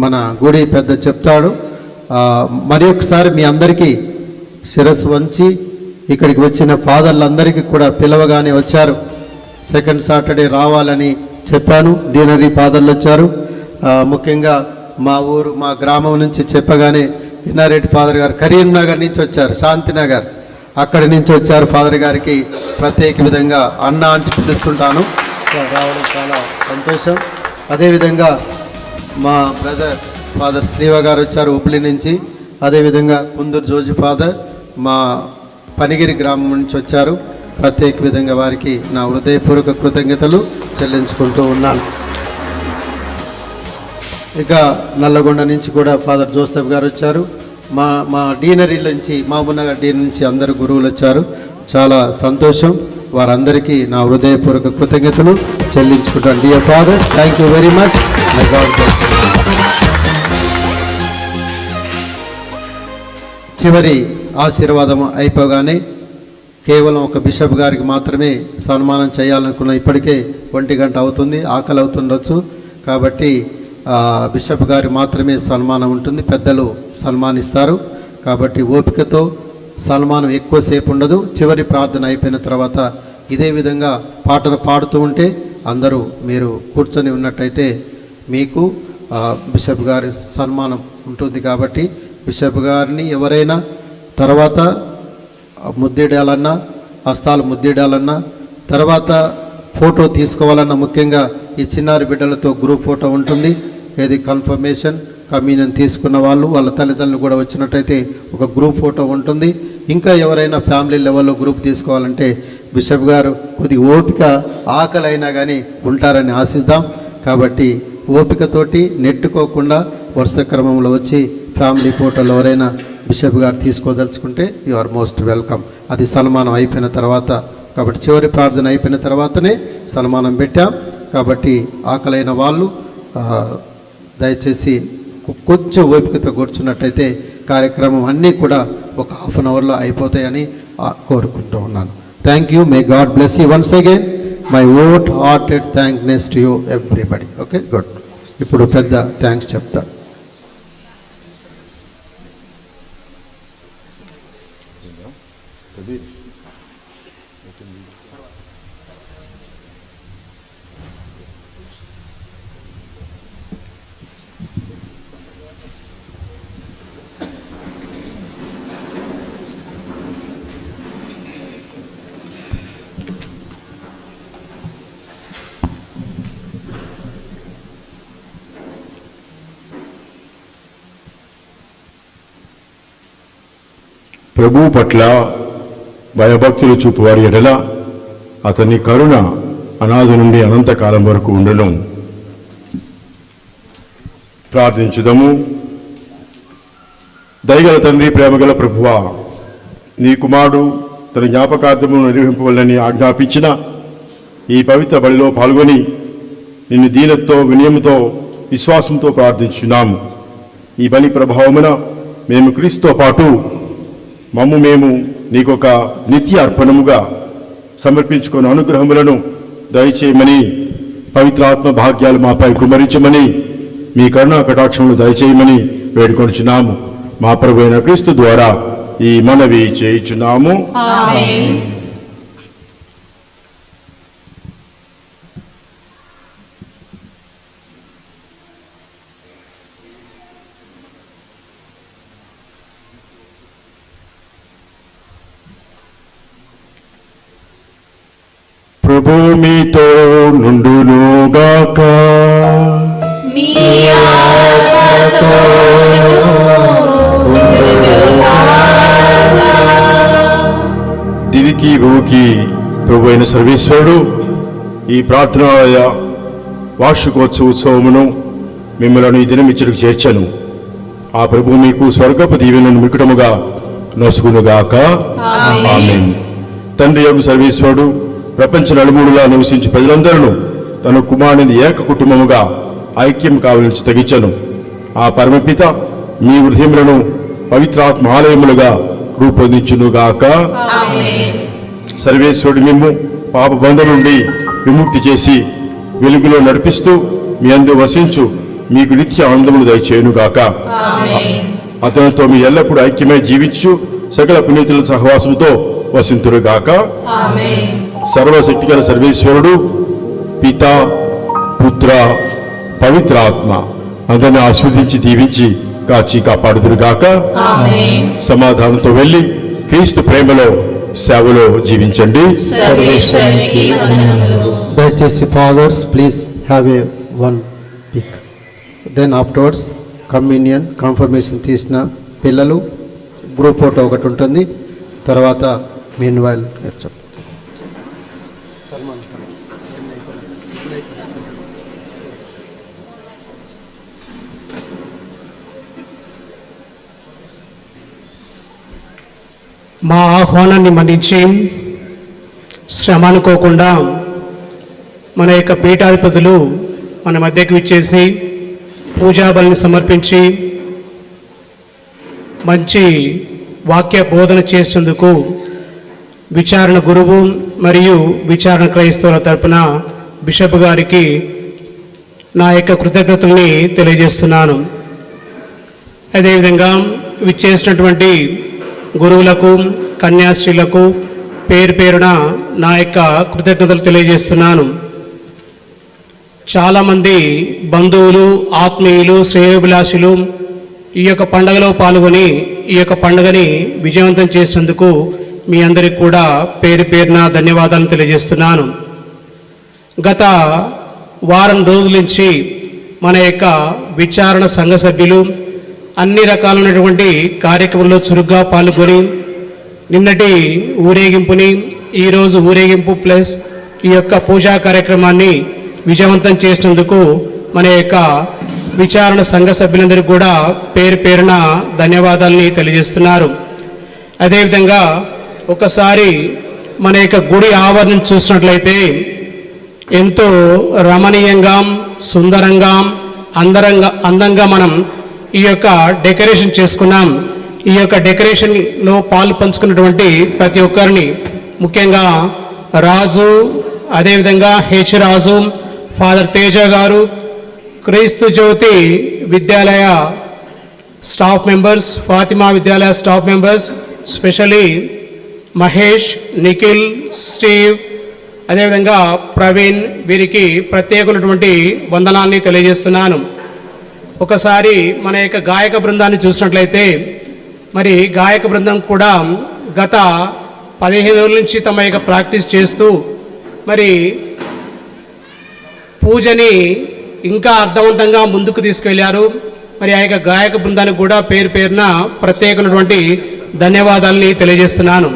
మన గుడి పెద్ద చెప్తాడు, మరి ఒకసారి మీ అందరికీ శిరస్సు వంచి ఇక్కడికి వచ్చిన ఫాదర్లందరికీ కూడా పిలవగానే వచ్చారు. సెకండ్ సాటర్డే రావాలని చెప్పాను. డీనరీ ఫాదర్లు వచ్చారు. ముఖ్యంగా మా గ్రామం నుంచి చెప్పగానే ఇన్నారెడ్డి ఫాదర్ గారు కరీంనగర్ నుంచి వచ్చారు, శాంతినగర్ అక్కడి నుంచి వచ్చారు. ఫాదర్ గారికి ప్రత్యేక విధంగా అన్న అంటే పిలుస్తుంటాను, రావడం చాలా సంతోషం. అదేవిధంగా మా బ్రదర్ ఫాదర్ శ్రీవ గారు వచ్చారు హుబ్లీ నుంచి. అదేవిధంగా కుందూరు జోజి ఫాదర్ మా పనిగిరి గ్రామం నుంచి వచ్చారు. ప్రత్యేక విధంగా వారికి నా హృదయపూర్వక కృతజ్ఞతలు చెల్లించుకుంటూ ఉన్నాను. ఇక నల్లగొండ నుంచి కూడా ఫాదర్ జోసెఫ్ గారు వచ్చారు. మా డీనరీ నుంచి, మహబూబ్నగర్ డీనరీ నుంచి అందరు గురువులు వచ్చారు. చాలా సంతోషం. వారందరికీ నా హృదయపూర్వక కృతజ్ఞతలు చెల్లించుకుంటాను. Dear fathers, thank you very much. My God bless you. చివరి ఆశీర్వాదం అయిపోగానే కేవలం ఒక బిషప్ గారికి మాత్రమే సన్మానం చేయాలనుకున్న, ఇప్పటికే 1 గంట అవుతుంది, ఆకలి అవుతుండొచ్చు. కాబట్టి బిషప్ గారికి మాత్రమే సన్మానం ఉంటుంది, పెద్దలు సన్మానిస్తారు. కాబట్టి ఓపికతో సన్మానం ఎక్కువసేపు ఉండదు. చివరి ప్రార్థన అయిపోయిన తర్వాత ఇదే విధంగా పాటలు పాడుతూ ఉంటే అందరూ మీరు కూర్చొని ఉన్నట్టయితే మీకు బిషప్ గారి సన్మానం ఉంటుంది. కాబట్టి బిషప్ గారిని ఎవరైనా తర్వాత ముద్దిడాలన్నా, హస్తాలు ముద్దిడాలన్నా, తర్వాత ఫోటో తీసుకోవాలన్నా, ముఖ్యంగా ఈ చిన్నారి బిడ్డలతో గ్రూప్ ఫోటో ఉంటుంది. ఏది కన్ఫర్మేషన్ కమ్యూనియన్ తీసుకున్న వాళ్ళు, వాళ్ళ తల్లిదండ్రులు కూడా వచ్చినట్టయితే ఒక గ్రూప్ ఫోటో ఉంటుంది. ఇంకా ఎవరైనా ఫ్యామిలీ లెవెల్లో గ్రూప్ తీసుకోవాలంటే బిషప్ గారు కొద్ది ఓపిక, ఆకలి అయినా కానీ ఉంటారని ఆశిద్దాం. కాబట్టి ఓపికతోటి నెట్టుకోకుండా వరుస క్రమంలో వచ్చి ఫ్యామిలీ ఫోటోలు ఎవరైనా బిషప్ గారు తీసుకోదలుచుకుంటే యు ఆర్ మోస్ట్ వెల్కమ్. అది సన్మానం అయిపోయిన తర్వాత, కాబట్టి చివరి ప్రార్థన అయిపోయిన తర్వాతనే సన్మానం పెట్టాం. కాబట్టి ఆకలైన వాళ్ళు దయచేసి కొంచెం ఓపికతో కూర్చున్నట్టయితే కార్యక్రమం అన్నీ కూడా ఒక హాఫ్ అన్ అవర్లో అయిపోతాయని కోరుకుంటూ ఉన్నాను. Thank you. May God bless you once again. My wholehearted thankfulness to you everybody. Okay, good. ఇప్పుడు పెద్ద థ్యాంక్స్ చెప్తా. ప్రభువు పట్ల భయభక్తులు చూపువారి ఎడల అతని కరుణ అనాది నుండి అనంతకాలం వరకు ఉండును. ప్రార్థించుదము. దయగల తండ్రి, ప్రేమగల ప్రభువా, నీ కుమారుడు తన జ్ఞాపకార్థమును నిర్వహింపవలని ఆజ్ఞాపించిన ఈ పవిత్ర బలిలో పాల్గొని నిన్ను దీనతో, వినయముతో, విశ్వాసంతో ప్రార్థించున్నాము. ఈ బలి ప్రభావమున మేము క్రీస్తుతో పాటు మేము నీకొక నిత్య అర్పణముగా సమర్పించుకున్న అనుగ్రహములను దయచేయమని, పవిత్రాత్మ భాగ్యాలు మాపై కుమరించమని, మీ కరుణా కటాక్షములు దయచేయమని వేడుకొనుచున్నాము. మా ప్రభు అయిన క్రీస్తు ద్వారా ఈ మనవి చేయుచున్నాము. ఆమేన్. ప్రభు మీతో నుండునుగాక. మీ ఆత్మతోనూ దివికి భూకి ప్రభు అయిన సర్వేశ్వరుడు ఈ ప్రార్థనాలయ వార్షికోత్సవమును మిమ్మల్ని ఈ దినం ఇచ్చడికి చేర్చను. ఆ ప్రభు మీకు స్వర్గపు దీవెనను మికుటముగా నొసుగునుగాక. ఆమేన్. తండ్రి యొక్క సర్వేశ్వరుడు ప్రపంచ నలుమూలలా నివసించి ప్రజలందరూ తన కుమారుని ఏక కుటుంబముగా ఐక్యం కావాలని తగించను. ఆ పరమపిత మీ హృదయములను పవిత్రాత్మ ఆలయములుగా రూపొందించునుగాక. ఆమేన్. సర్వేశ్వరుడు మిమ్ము పాప బంధం నుండి విముక్తి చేసి వెలుగులో నడిపిస్తూ మీ అందు వసించు మీకు నిత్య ఆనందములు దయచేయునుగాక. ఆమేన్. అతనితో మీ ఎల్లప్పుడూ ఐక్యమై జీవించు సకల పునీతుల సహవాసంతో వసింతురుగాక. ఆమేన్. సర్వశక్తిగల సర్వేశ్వరుడు పిత పుత్ర పవిత్రాత్మ అందరిని ఆస్వాదించి దీవించి కాచి కాపాడుదురుగాక. ఆమేన్. సమాధానంతో వెళ్ళి క్రీస్తు ప్రేమలో సేవలో జీవించండి. సర్వేశ్వరునికి వందనములు. దయచేసి fathers please have a one pic. Then afterwards communion confirmation తీసిన పిల్లలు గ్రూప్ ఫోటో ఒకటి ఉంటుంది. తర్వాత మీన్ వైల్ మా ఆహ్వానాన్ని మన్నించి శ్రమ అనుకోకుండా మన యొక్క పీఠాధిపతులు మన మధ్యకు విచ్చేసి పూజాబలిని సమర్పించి మంచి వాక్య బోధన చేసేందుకు విచారణ గురువు మరియు విచారణ క్రైస్తవుల తరపున బిషప్ గారికి నా యొక్క కృతజ్ఞతల్ని తెలియజేస్తున్నాను. అదేవిధంగా విచ్చేసినటువంటి గురువులకు కన్యాశ్రీలకు పేరు పేరున నా యొక్క కృతజ్ఞతలు తెలియజేస్తున్నాను. చాలామంది బంధువులు ఆత్మీయులు శ్రేయోభిలాషులు ఈ యొక్క పండుగలో పాల్గొని ఈ యొక్క పండుగని విజయవంతం చేసినందుకు మీ అందరికీ కూడా పేరు పేరున ధన్యవాదాలు తెలియజేస్తున్నాను. గత వారం రోజుల నుంచి మన యొక్క విచారణ సంఘ సభ్యులు అన్ని రకాలైనటువంటి కార్యక్రమంలో చురుగ్గా పాల్గొని నిన్నటి ఊరేగింపుని ఈరోజు ఊరేగింపు ప్లస్ ఈ యొక్క పూజా కార్యక్రమాన్ని విజయవంతం చేసినందుకు మన యొక్క విచారణ సంఘ సభ్యులందరికీ కూడా పేరు పేరున ధన్యవాదాలని తెలియజేస్తున్నారు. అదేవిధంగా ఒకసారి మన యొక్క గుడి ఆవరణను చూసినట్లయితే ఎంతో రమణీయంగా సుందరంగా అందంగా మనం ఈ యొక్క డెకరేషన్ చేసుకున్నాం. ఈ యొక్క డెకరేషన్లో పాలు పంచుకున్నటువంటి ప్రతి ఒక్కరిని ముఖ్యంగా రాజు, అదేవిధంగా హెచ్ రాజు, father Teja garu, Kristu Jyothi Vidyalaya staff members, Fatima Vidyalaya staff members, specially Mahesh, Nikhil, Steve, అదేవిధంగా ప్రవీణ్, వీరికి ప్రత్యేకమైనటువంటి వందనాన్ని తెలియజేస్తున్నాను. ఒకసారి మన యొక్క గాయక బృందాన్ని చూసినట్లయితే మరి గాయక బృందం కూడా గత 15 రోజుల నుంచి తమ యొక్క ప్రాక్టీస్ చేస్తూ మరి పూజని ఇంకా అర్థవంతంగా ముందుకు తీసుకెళ్లారు. మరి ఆ యొక్క గాయక బృందానికి కూడా పేరు పేరున ప్రత్యేకమైనటువంటి ధన్యవాదాలని తెలియజేస్తున్నాను.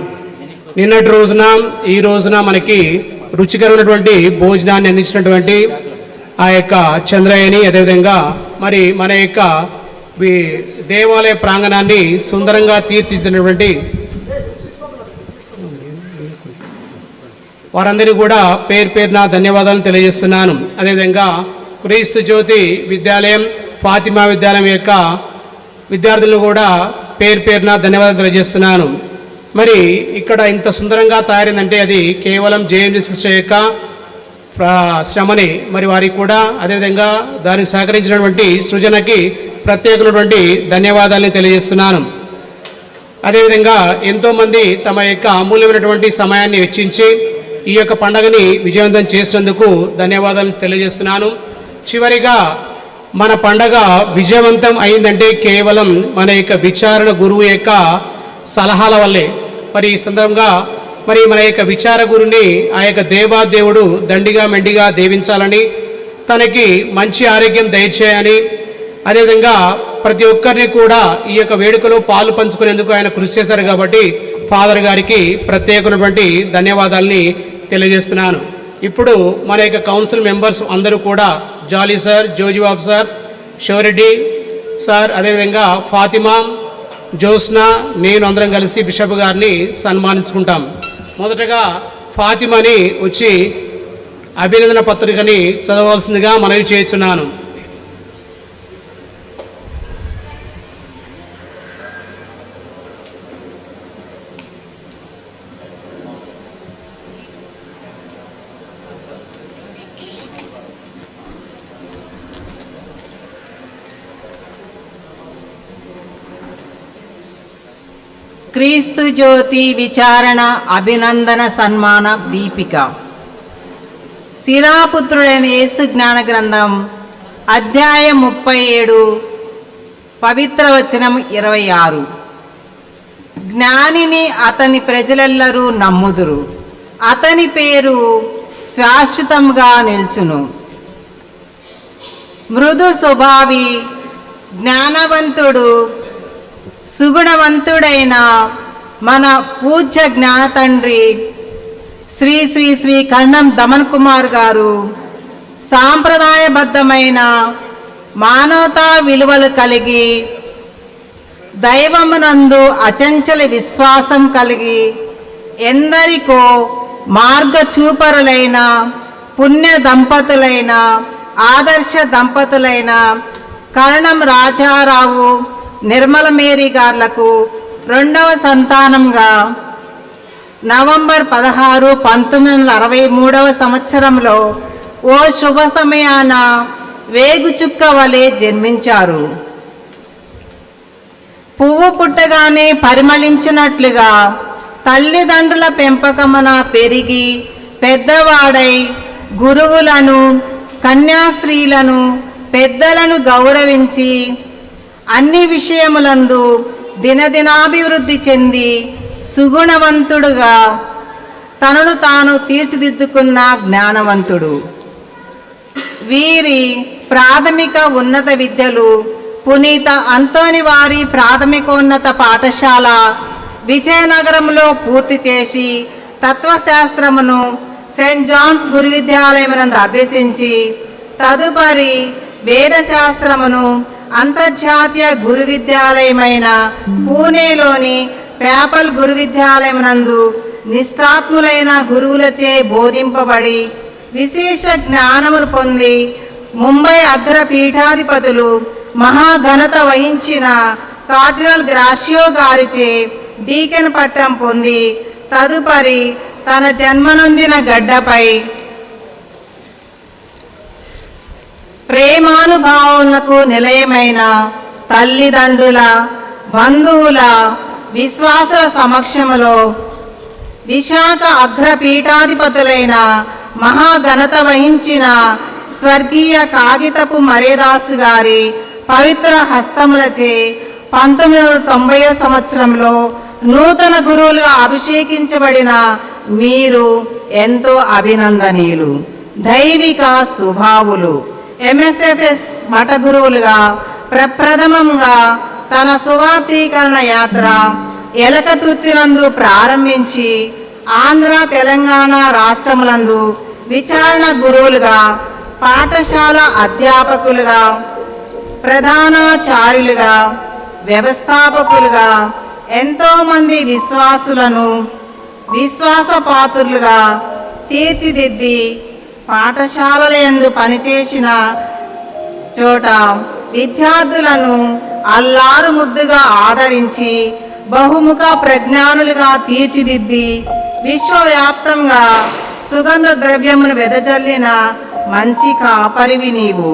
నిన్నటి రోజున ఈ రోజున మనకి రుచికరమైనటువంటి భోజనాన్ని అందించినటువంటి ఆ యొక్క చంద్రయ్యని, అదేవిధంగా మరి మన యొక్క దేవాలయ ప్రాంగణాన్ని సుందరంగా తీర్చిదిద్దినటువంటి వారందరికీ కూడా పేరు పేరున ధన్యవాదాలు తెలియజేస్తున్నాను. అదేవిధంగా క్రీస్తు జ్యోతి విద్యాలయం, ఫాతిమా విద్యాలయం యొక్క విద్యార్థులను కూడా పేరు పేరున ధన్యవాదాలు తెలియజేస్తున్నాను. మరి ఇక్కడ ఇంత సుందరంగా తయారైందంటే అది కేవలం జేఎంజీ సిస్టర్ యొక్క శ్రమని. మరి వారికి కూడా అదేవిధంగా దానికి సహకరించినటువంటి సృజనకి ప్రత్యేకమైనటువంటి ధన్యవాదాలని తెలియజేస్తున్నాను. అదేవిధంగా ఎంతోమంది తమ యొక్క అమూల్యమైనటువంటి సమయాన్ని వెచ్చించి ఈ యొక్క పండుగని విజయవంతం చేసినందుకు ధన్యవాదాలు తెలియజేస్తున్నాను. చివరిగా మన పండగ విజయవంతం అయిందంటే కేవలం మన యొక్క విచారణ గురువు యొక్క సలహాల వల్లే. మరి ఈ సందర్భంగా మరి మన యొక్క విచార గురుని ఆ యొక్క దేవాదేవుడు దండిగా మెండిగా దీవించాలని, తనకి మంచి ఆరోగ్యం దయచేయాలని, అదేవిధంగా ప్రతి ఒక్కరిని కూడా ఈ యొక్క వేడుకలో పాలు పంచుకునేందుకు ఆయన కృషి చేశారు. కాబట్టి ఫాదర్ గారికి ప్రత్యేకమైనటువంటి ధన్యవాదాలని తెలియజేస్తున్నాను. ఇప్పుడు మన యొక్క కౌన్సిల్ మెంబర్స్ అందరూ కూడా Jolly sir, Jojibabu sir, Sivareddy sir, అదేవిధంగా ఫాతిమా, జ్యోత్స్న, నేను అందరం కలిసి బిషప్ గారిని సన్మానించుకుంటాం. మొదటగా ఫాతిమాని వచ్చి అభినందన పత్రికని చదవవలసిందిగా మనవి చేస్తున్నాను. క్రీస్తు జ్యోతి విచారణ అభినందన సన్మాన దీపిక. శిరాపుత్రుడైన యేసు జ్ఞాన గ్రంథం అధ్యాయం 37 పవిత్ర వచనం 26. జ్ఞానిని అతని ప్రజలెల్లరూ నమ్ముదురు, అతని పేరు శాశ్వతంగా నిల్చును. మృదు స్వభావి జ్ఞానవంతుడు సుగుణవంతుడైన మన పూజ్య జ్ఞాన తండ్రి శ్రీ శ్రీ శ్రీ కర్ణం దమన్ కుమార్ గారు సాంప్రదాయబద్ధమైన మానవతా విలువలు కలిగి దైవమునందు అచంచల విశ్వాసం కలిగి ఎందరికో మార్గచూపరులైన పుణ్య దంపతులైన ఆదర్శ దంపతులైన కర్ణం రాజారావు నిర్మల మేరీ గార్లకు 2వ సంతానంగా నవంబర్ 16, 1963 సంవత్సరంలో ఓ శుభ సమయాన వేగుచుక్క వలె జన్మించారు. పువ్వు పుట్టగానే పరిమళించినట్లుగా తల్లిదండ్రుల పెంపకమున పెరిగి పెద్దవాడై గురువులను, కన్యాస్త్రీలను, పెద్దలను గౌరవించి అన్ని విషయములందు దినదినాభివృద్ధి చెంది సుగుణవంతుడుగా తనను తాను తీర్చిదిద్దుకున్న జ్ఞానవంతుడు. వీరి ప్రాథమిక ఉన్నత విద్యలు పునీత అంతోని వారి ప్రాథమికోన్నత పాఠశాల విజయనగరంలో పూర్తి చేసి తత్వశాస్త్రమును సెయింట్ జాన్స్ గురు విద్యాలయమునందు అభ్యసించి తదుపరి వేదశాస్త్రమును అంతర్జాతీయ గురు విద్యాలయమైన పూణేలోని పేపల్ గురు విద్యాలయమునందు నిష్ఠాత్ములైన గురువులచే బోధింపబడి విశేష జ్ఞానమును పొంది ముంబై అగ్ర పీఠాధిపతులు మహాఘనత వహించిన కార్డినల్ గ్రాషియో గారిచే డీకెన్ పట్టం పొంది తదుపరి తన జన్మనొందిన గడ్డపై ప్రేమానుభావములకు నిలయమైన తల్లిదండ్రుల, బంధువుల విశ్వాసుల సమక్షములో విశాఖ అగ్రపీఠాధిపతులైన మహాఘనత వహించిన స్వర్గీయ కాగితపు మరేదాసు గారి పవిత్ర హస్తములచే 1990 సంవత్సరంలో నూతన గురువులుగా అభిషేకించబడిన మీరు ఎంతో అభినందనీయులు. దైవిక స్వభావులు ఎంఎస్ఎఫ్ఎస్ మఠ గురువులుగా ప్రప్రథమంగా తన సువార్తీకరణ యాత్ర ఎలకతుర్తినందు ప్రారంభించి ఆంధ్ర, తెలంగాణ రాష్ట్రములందు విచారణ గురువులుగా, పాఠశాల అధ్యాపకులుగా, ప్రధానాచార్యులుగా, వ్యవస్థాపకులుగా ఎంతోమంది విశ్వాసులను విశ్వాసపాత్రులుగా తీర్చిదిద్ది పాఠశాలల యందు పనిచేసిన చోట విద్యార్థులను అల్లారు ముద్దుగా ఆదరించి బహుముఖ ప్రజ్ఞానులుగా తీర్చిదిద్ది విశ్వవ్యాప్తంగా సుగంధ ద్రవ్యమును వెదజల్లిన మంచి కాపరివి నీవు.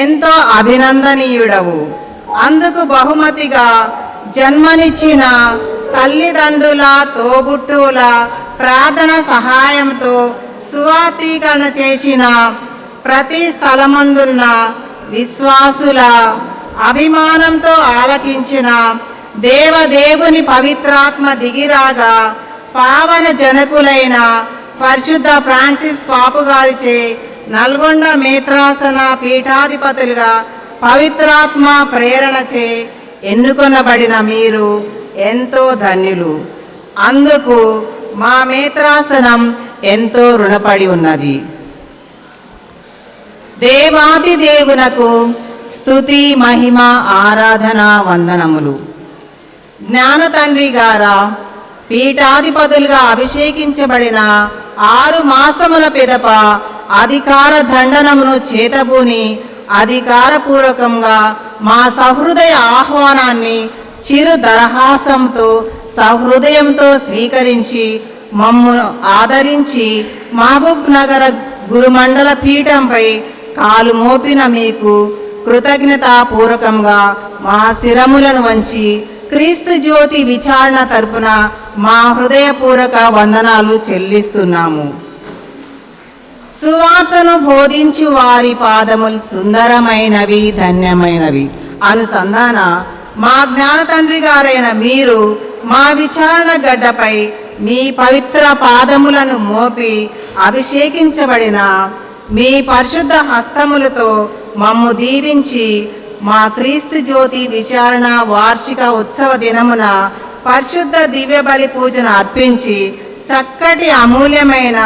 ఎంతో అభినందనీయుడవు. అందుకు బహుమతిగా జన్మనిచ్చిన తల్లిదండ్రుల తోబుట్టువుల ప్రార్థన సహాయంతో సువార్తీకరణ చేసిన ప్రతి స్థలమందున్న విశ్వాసుల అభిమానంతో ఆలకించిన దేవదేవుని పవిత్రాత్మ దిగిరాగా పావన జనకులైన పరిశుద్ధ ఫ్రాన్సిస్ పాపు గారిచే నల్గొండ మేత్రాసన పీఠాధిపతులుగా పవిత్రాత్మ ప్రేరణచే ఎన్నుకొనబడిన మీరు ఎంతో ధన్యులు. అందుకు మా మేత్రాసనం ఎంతో రుణపడి ఉన్నది. దేవాది దేవునకు స్తుతి మహిమ ఆరాధన వందనములు. జ్ఞాన తండ్రి గారా పీఠాధిపతులుగా అభిషేకించబడిన 6 మాసముల పిదప అధికార దండనమును చేతబూని అధికారపూర్వకంగా మా సహృదయ ఆహ్వానాన్ని చిరు దరహాసంతో సహృదయంతో స్వీకరించి మమ్మను ఆదరించి మహబూబ్ నగర గురుమండల పీఠంపై కాలు మోపిన మీకు కృతజ్ఞతాపూర్వకంగా మా శిరములను వంచి క్రీస్తు జ్యోతి విచారణ తరపున మా హృదయపూర్వక వందనాలు చెల్లిస్తున్నాము. సువార్తను బోధించు వారి పాదములు సుందరమైనవి ధన్యమైనవి అనుసంధాన మా జ్ఞాన తండ్రి గారైన మీరు మా విచారణ గడ్డపై మీ పవిత్ర పాదములను మోపి అభిషేకించబడిన మీ పరిశుద్ధ హస్తములతో మమ్ము దీవించి మా క్రీస్తు జ్యోతి విచారణ వార్షిక ఉత్సవ దినమున పరిశుద్ధ దివ్య బలి పూజను అర్పించి చక్కటి అమూల్యమైన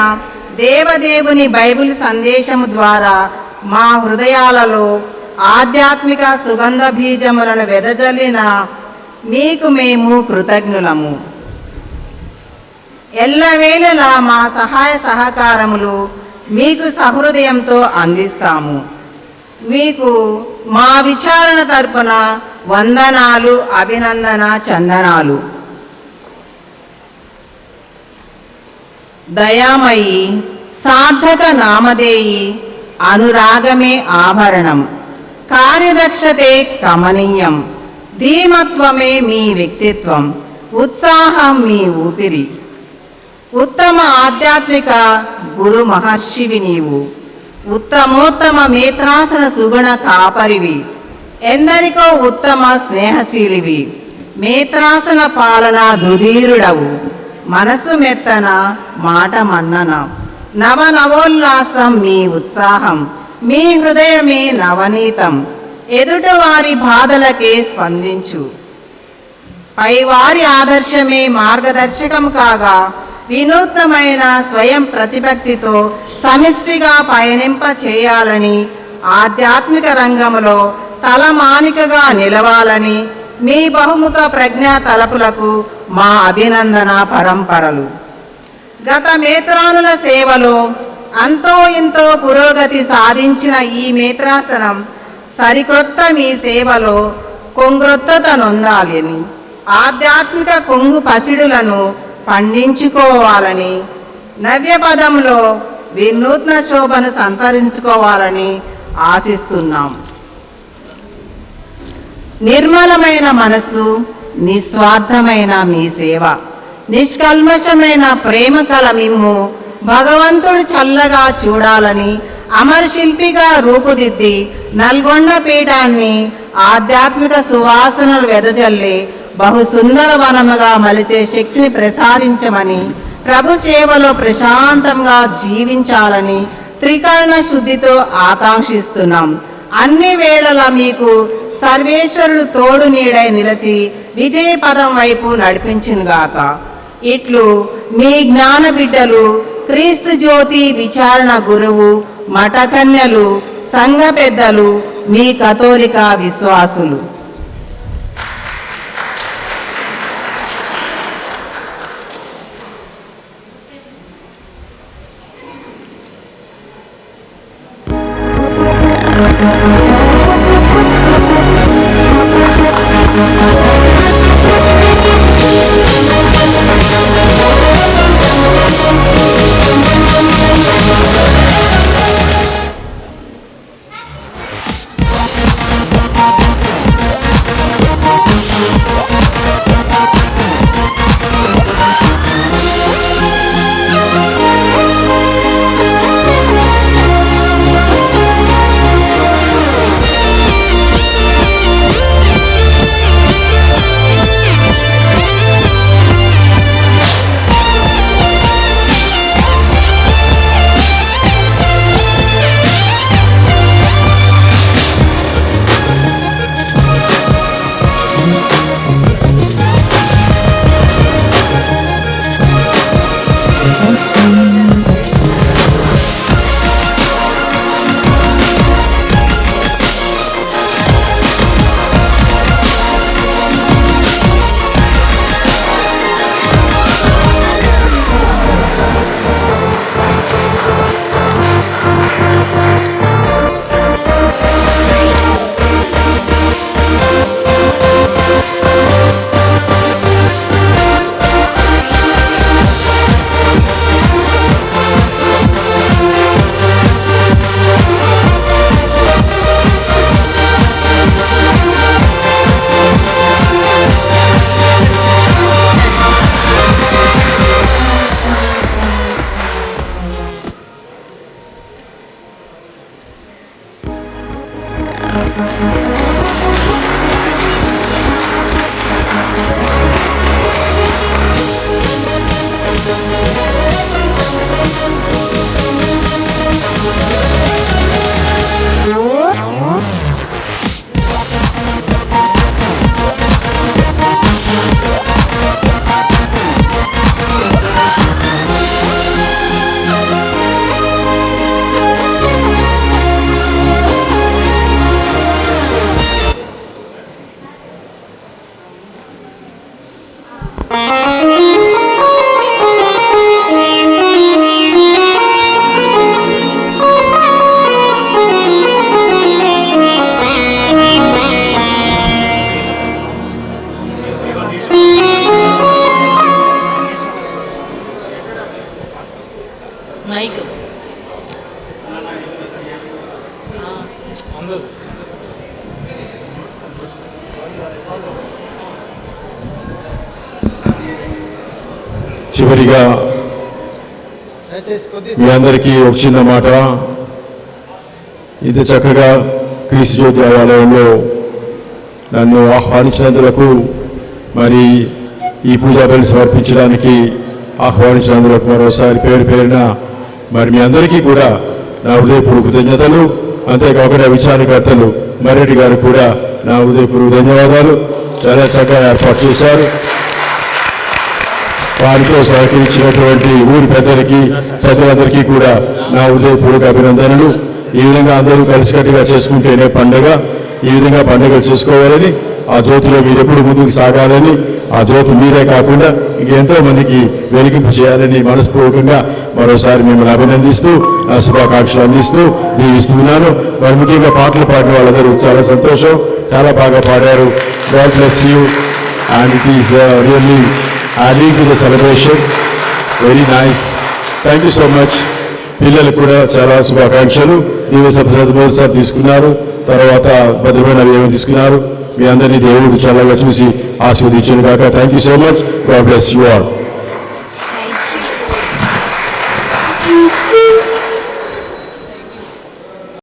దేవదేవుని బైబిల్ సందేశము ద్వారా మా హృదయాలలో ఆధ్యాత్మిక సుగంధ బీజములను వెదజల్లిన మీకు మేము కృతజ్ఞులము. ఎల్లవేళలా మా సహాయ సహకారములు మీకు సహృదయంతో అందిస్తాము. మీకు మా విచారణ తరపున వందనాలు, అభినందన, చందనాలు. దయామయి, సార్థక నామధేయి, అనురాగమే ఆభరణం, కార్యదక్షతే కమనీయం, ధీమత్వమే మీ వ్యక్తిత్వం, ఉత్సాహం మీ ఊపిరి. ఉత్తమ ఆధ్యాత్మిక గురు మహర్షివి నీవు. ఉత్తమోత్తమ మేత్రాసన సుగుణ కాపరివి. ఎందరికో ఉత్తమ స్నేహశీలివి. మేత్రాసన పాలన దుధీరుడవు. మనసు మెత్తన, మాట మన్నన, నవనవోల్లాసం మీ ఉత్సాహం. మీ హృదయమే నవనీతం. ఎదుటవారి బాధలకే స్పందించు. పైవారి ఆదర్శమే మార్గదర్శకం కాగా వినూత్నమైన స్వయం ప్రతిపత్తితో సమిష్టిగా పయనింప చేయాలని, ఆధ్యాత్మిక రంగంలో తలమానికగా నిలవాలని మీ బహుముఖ ప్రజ్ఞా తలపులకు మా అభినందన పరంపరలు. గత మేత్రానుల సేవలో అంతో ఇంతో పురోగతి సాధించిన ఈ మేత్రాసనం సరికొత్త మీ సేవలో కొంగ్రొత్తత నొందాలని, ఆధ్యాత్మిక కొంగు పసిడులను పండించుకోవాలని, నవ్యపదంలో వినూత్న శోభను సంతరించుకోవాలని ఆశిస్తున్నాం. నిర్మలమైన మనస్సు, నిస్వార్థమైన మీ సేవ, నిష్కల్మషమైన ప్రేమ కల మిమ్ము భగవంతుడు చల్లగా చూడాలని అమర శిల్పిగా రూపుదిద్ది నల్గొండ పీఠాన్ని ఆధ్యాత్మిక సువాసనలు వెదజల్లి బహు సుందర వనముగా మలిచే శక్తిని ప్రసాదించమని, ప్రభు సేవలో ప్రశాంతంగా జీవించాలని త్రికరణ శుద్ధితో ఆకాంక్షిస్తున్నాం. అన్ని వేళలా మీకు సర్వేశ్వరుడు తోడు నీడై నిలిచి విజయ పదం వైపు నడిపించునుగాక. ఇట్లు మీ జ్ఞాన బిడ్డలు, క్రీస్తు జ్యోతి విచారణ గురువు, మఠకన్యలు, సంఘ పెద్దలు, మీ కథోలిక విశ్వాసులు. చివరిగా మీ అందరికీ ఒక చిన్న మాట. ఇంత చక్కగా క్రీస్తు జ్యోతి దేవాలయంలో నన్ను ఆహ్వానించినందులకు, మరి ఈ పూజా బలి సమర్పించడానికి ఆహ్వానించినందులకు మరోసారి పేరు పేరున మరి మీ అందరికీ కూడా నా హృదయపూర్వక కృతజ్ఞతలు. అంతేకాకుండా విచారకర్తలు మర్రెడ్డి గారు కూడా నా హృదయపూర్వక ధన్యవాదాలు. చాలా చక్కగా ఏర్పాటు చేశారు. వారితో సహకరించినటువంటి ఊరి పెద్దలందరికీ కూడా నా హృదయపూర్వక అభినందనలు. ఈ విధంగా అందరూ కలిసికట్టుగా చేసుకుంటేనే పండుగ. ఈ విధంగా పండుగలు చేసుకోవాలని, ఆ జ్యోతిలో మీరు ఎప్పుడు ముందుకు సాగాలని, ఆ జ్యోతి మీరే కాకుండా ఇంకెంతో మందికి వెలిగింపు చేయాలని మనస్పూర్వకంగా మరోసారి మిమ్మల్ని అభినందిస్తూ నా శుభాకాంక్షలు అందిస్తూ దీవిస్తున్నాను. మరి ముఖ్యంగా పాటలు పాడిన వాళ్ళందరూ చాలా సంతోషం, చాలా బాగా పాడారు. God bless you and it is really adding to the celebration. Very nice. Thank you so much. పిల్లలు కూడా చాలా శుభాకాంక్షలు. మొదటిసారి తీసుకున్నారు, తర్వాత భద్రమైన ఏమేమి తీసుకున్నారు. మీ అందరినీ దేవుడు చల్లగా చూసి ఆశీర్వదించును కాక. Thank you so much. God bless you all.